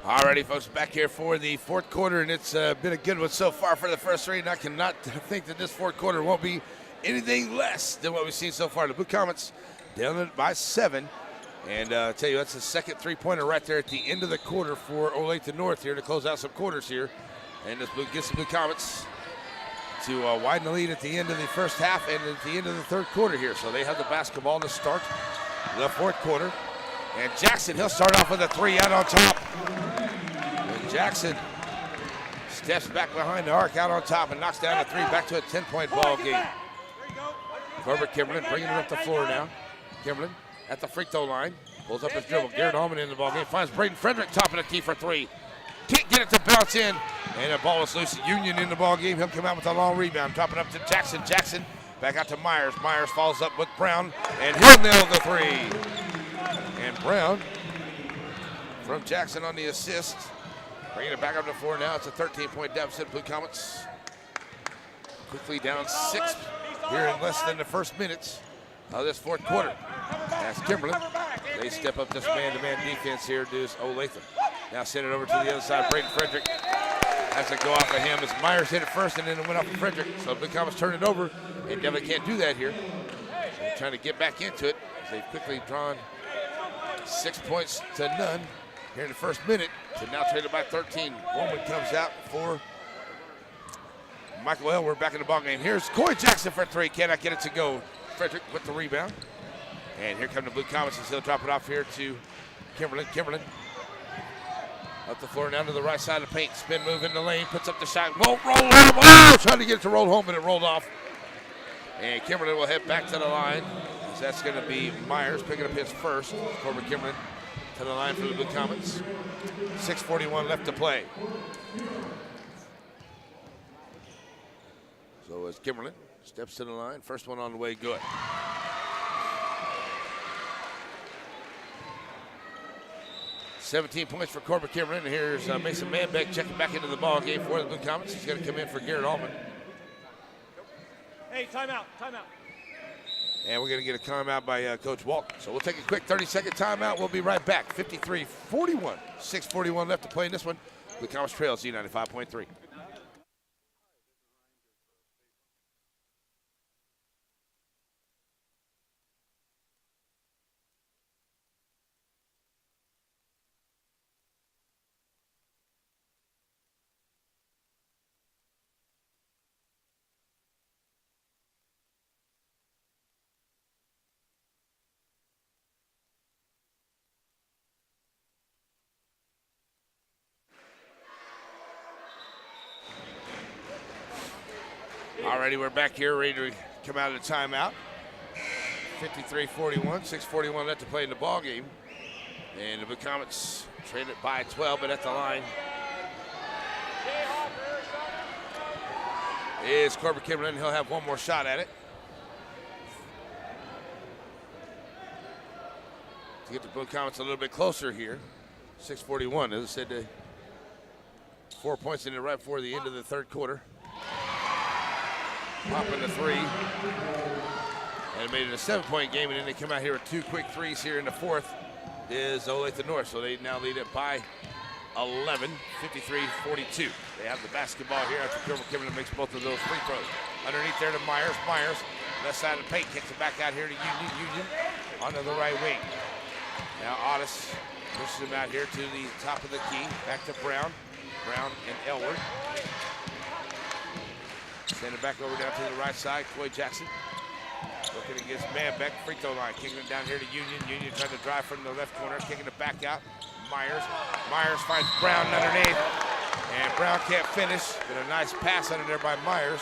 Alrighty, folks, back here for the fourth quarter, and it's been a good one so far for the first 3, and I cannot think that this fourth quarter won't be anything less than what we've seen so far. The Blue Comets down by 7, and I tell you, that's the second 3-pointer right there at the end of the quarter for Olathe North here to close out some quarters here, and this gets the Blue Comets to widen the lead at the end of the first half and at the end of the third quarter here. So they have the basketball to start the fourth quarter, and Jackson, he'll start off with a 3 out on top. Jackson steps back behind the arc out on top and knocks down a 3, back to a 10-point ball game. Corbett Kimberlin bringing it up the floor now. Kimberlin at the free throw line, pulls up his dribble. Garrett Holman in the ball game, finds Braden Frederick top of the key for 3. Can't get it to bounce in, and the ball is loose. Union in the ball game. He'll come out with a long rebound, dropping up to Jackson. Jackson back out to Myers. Myers follows up with Brown, and he'll nail the 3. And Brown from Jackson on the assist. Bringing it back up to 4 now. It's a 13-point deficit. Blue Comets quickly down 6 here in less than the first minutes of this fourth quarter. That's Kimberlin. They step up this man-to-man defense here. Does Olathe. Now send it over to the other side. Braden Frederick has to go off of him as Myers hit it first, and then it went off of Frederick. So Blue Comets turn it over, and definitely can't do that here. So they're trying to get back into it as they've quickly drawn 6 points to none here in the first minute to now trailing by 13. Bowman comes out for Michael Elward back in the ballgame. Here's Coy Jackson for three. Cannot get it to go. Frederick with the rebound. And here come the Blue Comets as he'll drop it off here to Kimberlin. Kimberlin up the floor down to the right side of the paint. Spin move in the lane. Puts up the shot. Won't roll home. Oh, trying to get it to roll home, but it rolled off. And Kimberlin will head back to the line. As that's going to be Myers picking up his first. Corbin Kimberlin to the line for the Blue Comets. 6:41 left to play. So as Kimberlin steps to the line, first one on the way, good. "17 points for Corbin Kimberlin. And here's Mason Manbeck checking back into the ball game for the Blue Comets. He's going to come in for Garrett Allman. Hey, timeout, timeout. And we're going to get a timeout by Coach Walton. So we'll take a quick 30-second timeout. We'll be right back. 53-41. 6:41 left to play in this one. Blue Comets trail Z95.3. Alrighty, we're back here, ready to come out of the timeout. 53-41, 6:41 left to play in the ball game. And the Blue Comets traded by 12, but at the line is Corbin Kimberlin. He'll have one more shot at it. To get the Blue Comets a little bit closer here. 6:41, as I said, 4 points in it right before the end of the third quarter. Popping the three. And it made it a 7-point game, and then they come out here with 2 quick threes here in the fourth is Olathe North. So they now lead it by 11, 53-42. They have the basketball here after Corbin Kimberlin makes both of those free throws. Underneath there to Myers. Myers, left side of the paint, kicks it back out here to Union onto the right wing. Now Otis pushes him out here to the top of the key. Back to Brown. Brown and Elward. Send it back over down to the right side. Coy Jackson looking against Manbeck. Free throw line. Kicking it down here to Union. Union trying to drive from the left corner. Kicking it back out. Myers. Myers finds Brown underneath. And Brown can't finish. But a nice pass under there by Myers.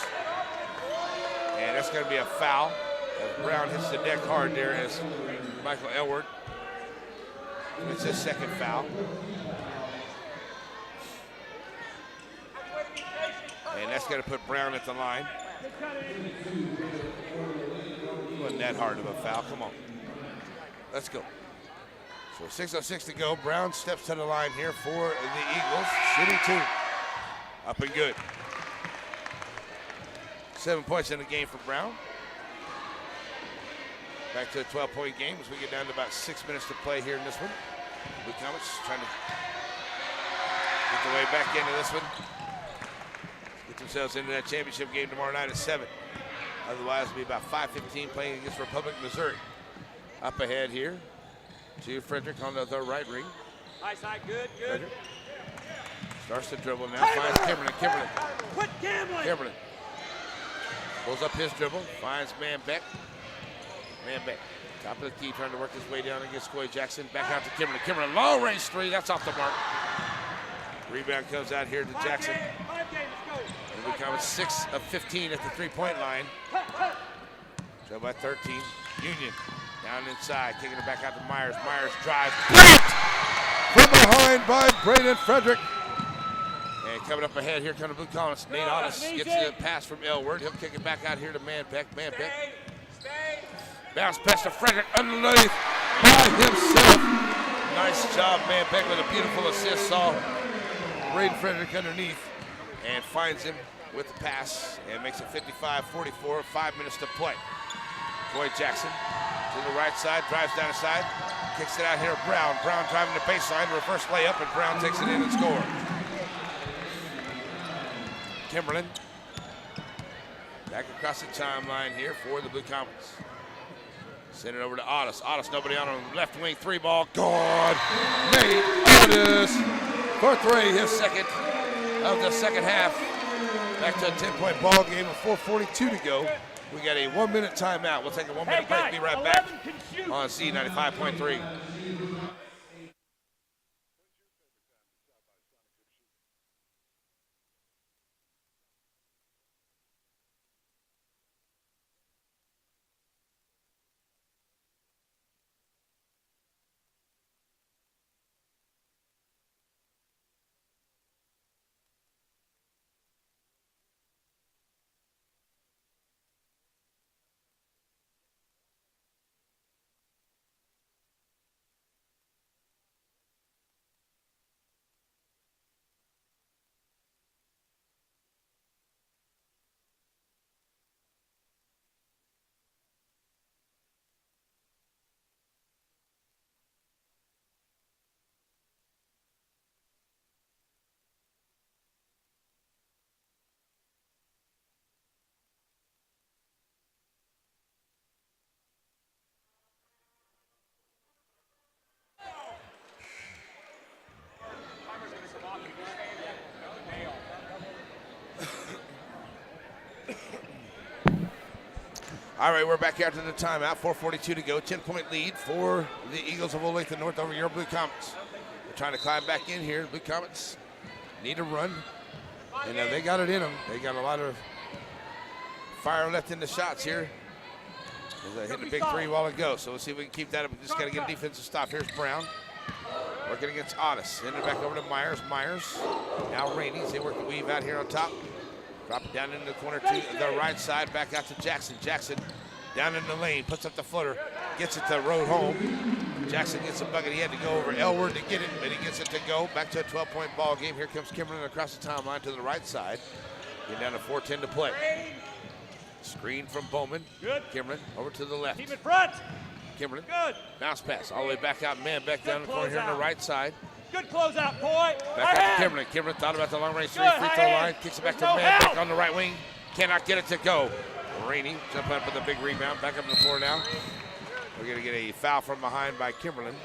And that's going to be a foul. As Brown hits the deck hard there as Michael Elward. It's his second foul. And that's going to put Brown at the line. It wasn't that hard of a foul. Come on. Let's go. So 6:06 to go. Brown steps to the line here for the Eagles. Shooting 2. Up and good. 7 points in the game for Brown. Back to a 12-point game as we get down to about 6 minutes to play here in this one. Blue Comets trying to get their way back into this one. Get themselves into that championship game tomorrow night at 7. Otherwise, it'll be about 5:15 playing against Republic, Missouri. Up ahead here to Frederick on the right ring. High side, good, good. Frederick starts to dribble now, finds Kimberlin. Kimberlin. Quit gambling. Kimberlin pulls up his dribble, finds Manbeck. Manbeck, top of the key, trying to work his way down against Coy Jackson. Back out to Kimberlin. Kimberlin, long range three, that's off the mark. Rebound comes out here to Jackson. And we come 6 of 15 at the 3-point line. So by 13. Union down inside, kicking it back out to Myers. Myers drives. From behind by Braden Frederick. And coming up ahead, here comes the Blue Comets. Nate Otis gets the pass from Elward. He'll kick it back out here to Manbeck. Manbeck. Bounce pass to Frederick underneath by himself. Nice job, Manbeck, with a beautiful assist. Saw Braden Frederick underneath and finds him with the pass and makes it 55-44, 5 minutes to play. Coy Jackson to the right side, drives down the side, kicks it out here to Brown. Brown driving the baseline, reverse layup, and Brown takes it in and scores. Kimberlin back across the timeline here for the Blue Comets. Send it over to Olathe. Olathe, nobody on him. Left wing, 3 ball. Gone. Nate Olathe for 3, his second of the second half. Back to a 10-point ball game with 4:42 to go. We got a 1-minute timeout. We'll take a 1-minute break. Be right back on C95.3. All right, we're back after the timeout. 4:42 to go. 10-point lead for the Eagles of Olathe North over your Blue Comets. They're trying to climb back in here. Blue Comets need a run, and they got it in them. They got a lot of fire left in the shots here. They hit a big 3 while ago, so we'll see if we can keep that up. We just got to get a defensive stop. Here's Brown working against Olathe. Send it back over to Myers. Myers, now Rainey. They work the weave out here on top. Drop it down in the corner to the right side, back out to Jackson. Jackson down in the lane, puts up the footer, gets it to road home. Jackson gets a bucket. He had to go over Elward to get it, but he gets it to go. Back to a 12-point ball game. Here comes Kimberlin across the timeline to the right side. Get down to 4:10 to play. Screen from Bowman. Good. Kimberlin over to the left. Keep it front. Kimberlin. Good. Bounce pass all the way back out. Man back down the corner here on the right side. Good closeout, boy. Back out to Kimberlin. Kimberlin thought about the long range 3 free throw line. Kicks it back to Man back on the right wing. Cannot get it to go. Rainey jumping up with a big rebound. Back up to the floor now. We're going to get a foul from behind by Kimberlin.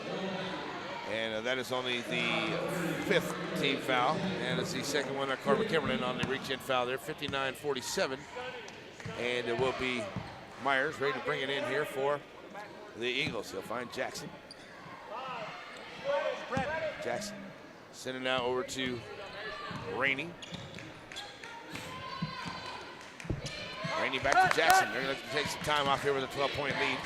And that is only the 5th team foul. And it's the second one on Corbin Kimberlin on the reach-in foul there. 59-47. And it will be Myers ready to bring it in here for the Eagles. He'll find Jackson. Jackson sending now over to Rainey. Rainey back to Jackson. They're going to take some time off here with a 12-point lead.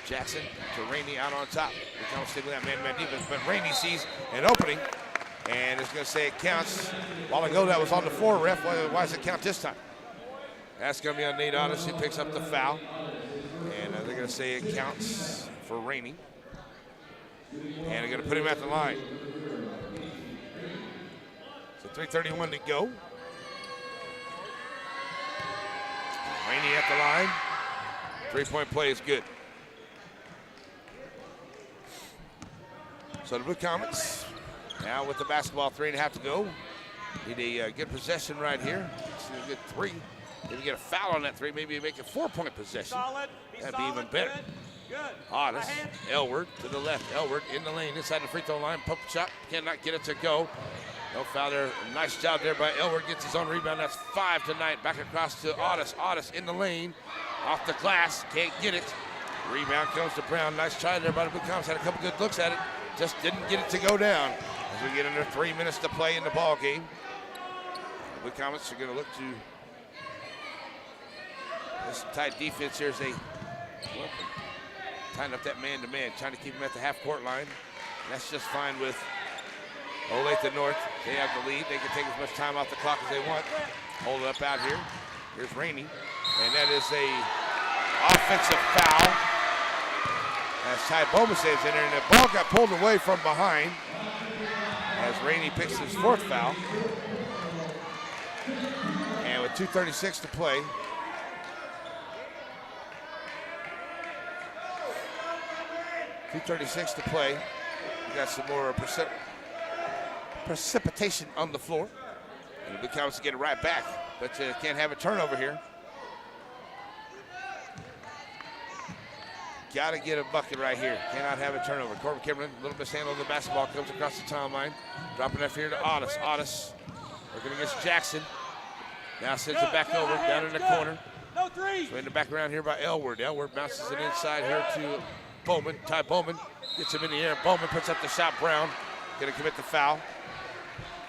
Jackson to Rainey out on top. They kind of stick with that man-to-man defense, but Rainey sees an opening, and it's going to say it counts. While ago that was on the floor, ref. Why does it count this time? That's going to be on Nate Otis. He picks up the foul, and they're going to say it counts for Rainey. And they're going to put him at the line. So 3:31 to go. Rainey at the line. 3-point play is good. So the Blue Comets now with the basketball, 3.5 to go. Need a good possession right here. A good 3. If you get a foul on that 3, maybe make a 4-point possession. That'd be even better. Good. Otis, Elward to the left. Elward in the lane, inside the free throw line. Pump shot, cannot get it to go. No foul there. Nice job there by Elward. Gets his own rebound. That's 5 tonight. Back across to Otis. Otis in the lane. Off the glass. Can't get it. Rebound comes to Brown. Nice try there by the Blue Comets. Had a couple good looks at it. Just didn't get it to go down. As we get under 3 minutes to play in the ball game. The Blue Comets are going to look to this tight defense here as they tying up that man-to-man, trying to keep him at the half-court line. That's just fine with Olathe North. They have the lead. They can take as much time off the clock as they want. Hold it up out here. Here's Rainey. And that is a offensive foul. As Ty Bowman saves in there, and the ball got pulled away from behind as Rainey picks his 4th foul. And with 2:36 to play, we got some more precipitation on the floor. And the Blue Comets get it right back, but can't have a turnover here. got to get a bucket right here. Cannot have a turnover. Corbin Kimberlin, a little mishandle of the basketball, comes across the timeline. Dropping it here to Otis. Otis looking against Jackson. Now sends it back over, down in the corner. No three. So in the back around here by Elward. Elward bounces it inside here to Bowman. Ty Bowman gets him in the air. Bowman puts up the shot. Brown going to commit the foul.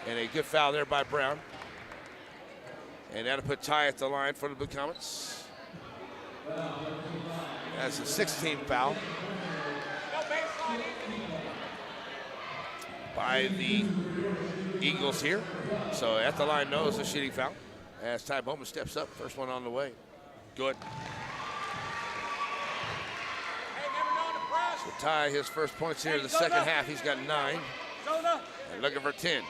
And a good foul there by Brown. And that'll put Ty at the line for the Blue Comets. That's a 16th foul by the Eagles here. So at the line, no, it's a shooting foul. As Ty Bowman steps up, first one on the way. Good. So Ty, his first points here in the second half. He's got 9. And looking for 10.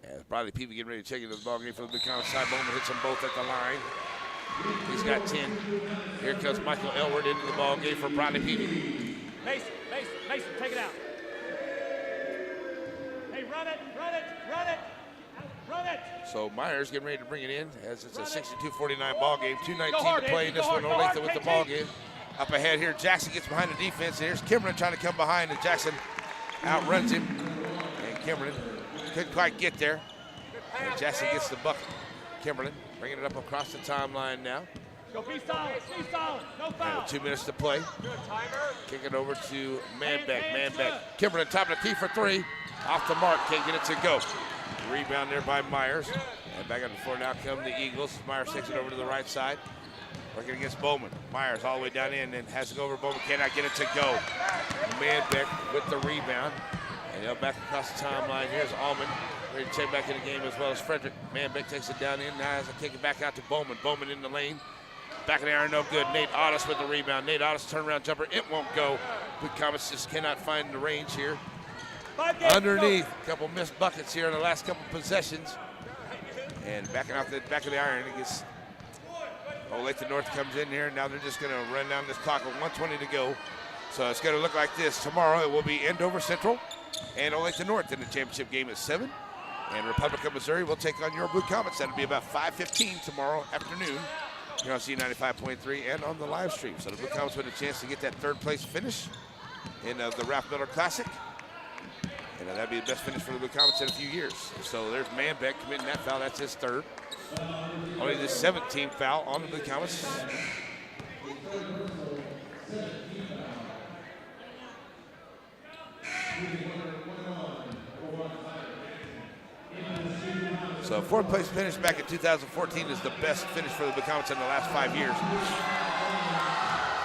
As Bradley Peavy getting ready to check into the ball game for the Blue Comets. Ty Bowman hits them both at the line. He's got 10. Here comes Michael Elward into the ball game for Bradley Peavy. Mason, take it out. Hey, run it. So Myers getting ready to bring it in as it's a 62-49 ball game. 2:19 to play in this one. Olathe with the ball game. Up ahead here, Jackson gets behind the defense. And here's Kimberlin trying to come behind, and Jackson outruns him. And Kimberlin couldn't quite get there. And Jackson gets the bucket. Kimberlin bringing it up across the timeline now. Go be solid, no foul. And 2 minutes to play. Kick it over to Manbeck. Kimberlin top of the key for 3. Off the mark, can't get it to go. Rebound there by Myers. And back on the floor now come the Eagles. Myers takes it over to the right side. Working against Bowman. Myers all the way down in and has to go over. Bowman cannot get it to go. Manbeck with the rebound. And they'll back across the timeline. Here's Allman. Ready to check back in the game as well as Frederick. Manbeck takes it down in. Now has to kick it back out to Bowman. Bowman in the lane. Back in the iron, no good. Nate Otis with the rebound. Nate Otis turnaround jumper. It won't go. Blue Comets just cannot find the range here. Underneath, a couple missed buckets here in the last couple possessions. And backing out the back of the iron, it gets Olathe North comes in here. Now they're just going to run down this clock with 1:20 to go. So it's going to look like this. Tomorrow it will be Andover Central and Olathe North in the championship game at 7. And Republic of Missouri will take on your Blue Comets. That'll be about 5:15 tomorrow afternoon here on C95.3 and on the live stream. So the Blue Comets with a chance to get that 3rd place finish in the Ralph Miller Classic. And that'd be the best finish for the Blue Comets in a few years. So there's Manbeck committing that foul. That's his 3rd. Only the 17th foul on the Blue Comets. So 4th place finish back in 2014 is the best finish for the Blue Comets in the last 5 years.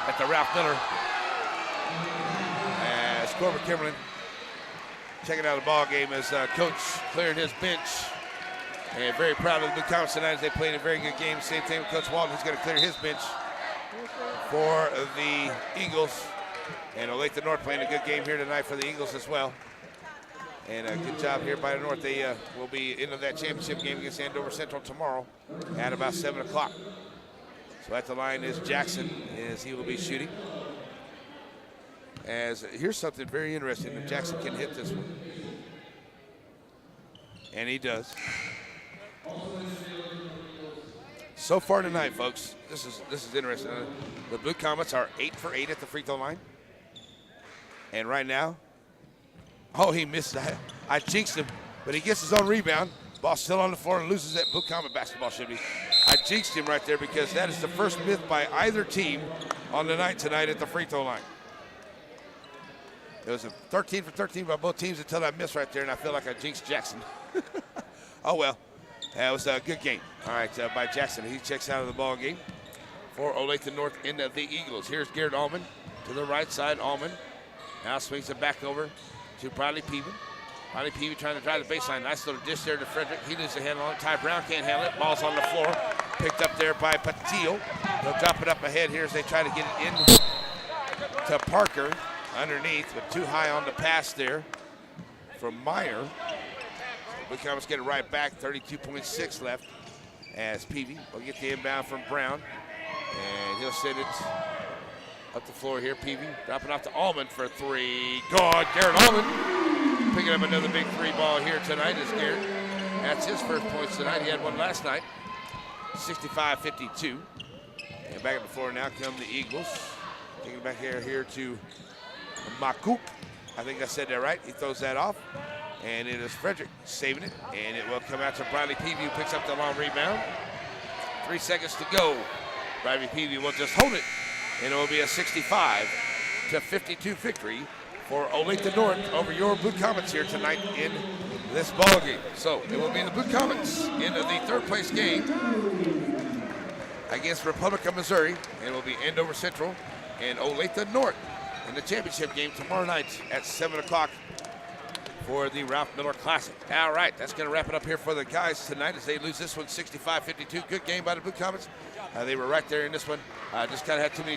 At the Ralph Miller. As Corbin Kimberlin checking out the ball game as Coach cleared his bench. And very proud of the Blue Comets tonight as they played a very good game. Same thing with Coach Walton. He's going to clear his bench for the Eagles. And Olathe North playing a good game here tonight for the Eagles as well. And a good job here by the North. They will be into that championship game against Andover Central tomorrow at about 7 o'clock. So at the line is Jackson as he will be shooting. As here's something very interesting. If Jackson can hit this one. And he does. So far tonight, folks, this is interesting. The Blue Comets are 8 for 8 at the free throw line. And right now, oh, he missed that. I jinxed him, but he gets his own rebound. Ball still on the floor and loses that. Blue Comet basketball should be. I jinxed him right there because that is the first miss by either team on the night tonight at the free throw line. It was a 13 for 13 by both teams until that miss right there, and I feel like I jinxed Jackson. Oh, well, that was a good game. All right, by Jackson. He checks out of the ball game for Olathe North into the Eagles. Here's Garrett Allman to the right side. Allman now swings it back over to Bradley Peavy. Bradley Peavy trying to drive the baseline. Nice little dish there to Frederick. He loses the handle on it. Ty Brown can't handle it. Ball's on the floor. Picked up there by Patil. They'll drop it up ahead here as they try to get it in to Parker underneath, but too high on the pass there from Meyer. So Blue Comets get it right back. 32.6 left as Peavy will get the inbound from Brown. And he'll send it up the floor here. Peavy dropping off to Allman for 3. Good. Garrett Allman picking up another big 3 ball here tonight is Garrett. That's his first points tonight. He had one last night. 65-52. And back on the floor now come the Eagles. Taking it back here to Makuk. I think I said that right. He throws that off. And it is Frederick saving it. And it will come out to Bradley Peavy, who picks up the long rebound. 3 seconds to go. Bradley Peavy will just hold it. And it will be a 65-52 victory for Olathe North over your Blue Comets here tonight in this ball game. So it will be the Blue Comets in the third place game against Republic of Missouri. And it will be Andover Central and Olathe North in the championship game tomorrow night at 7 o'clock for the Ralph Miller Classic. All right, that's going to wrap it up here for the guys tonight as they lose this one 65-52. Good game by the Blue Comets. They were right there in this one. Just kind of had too many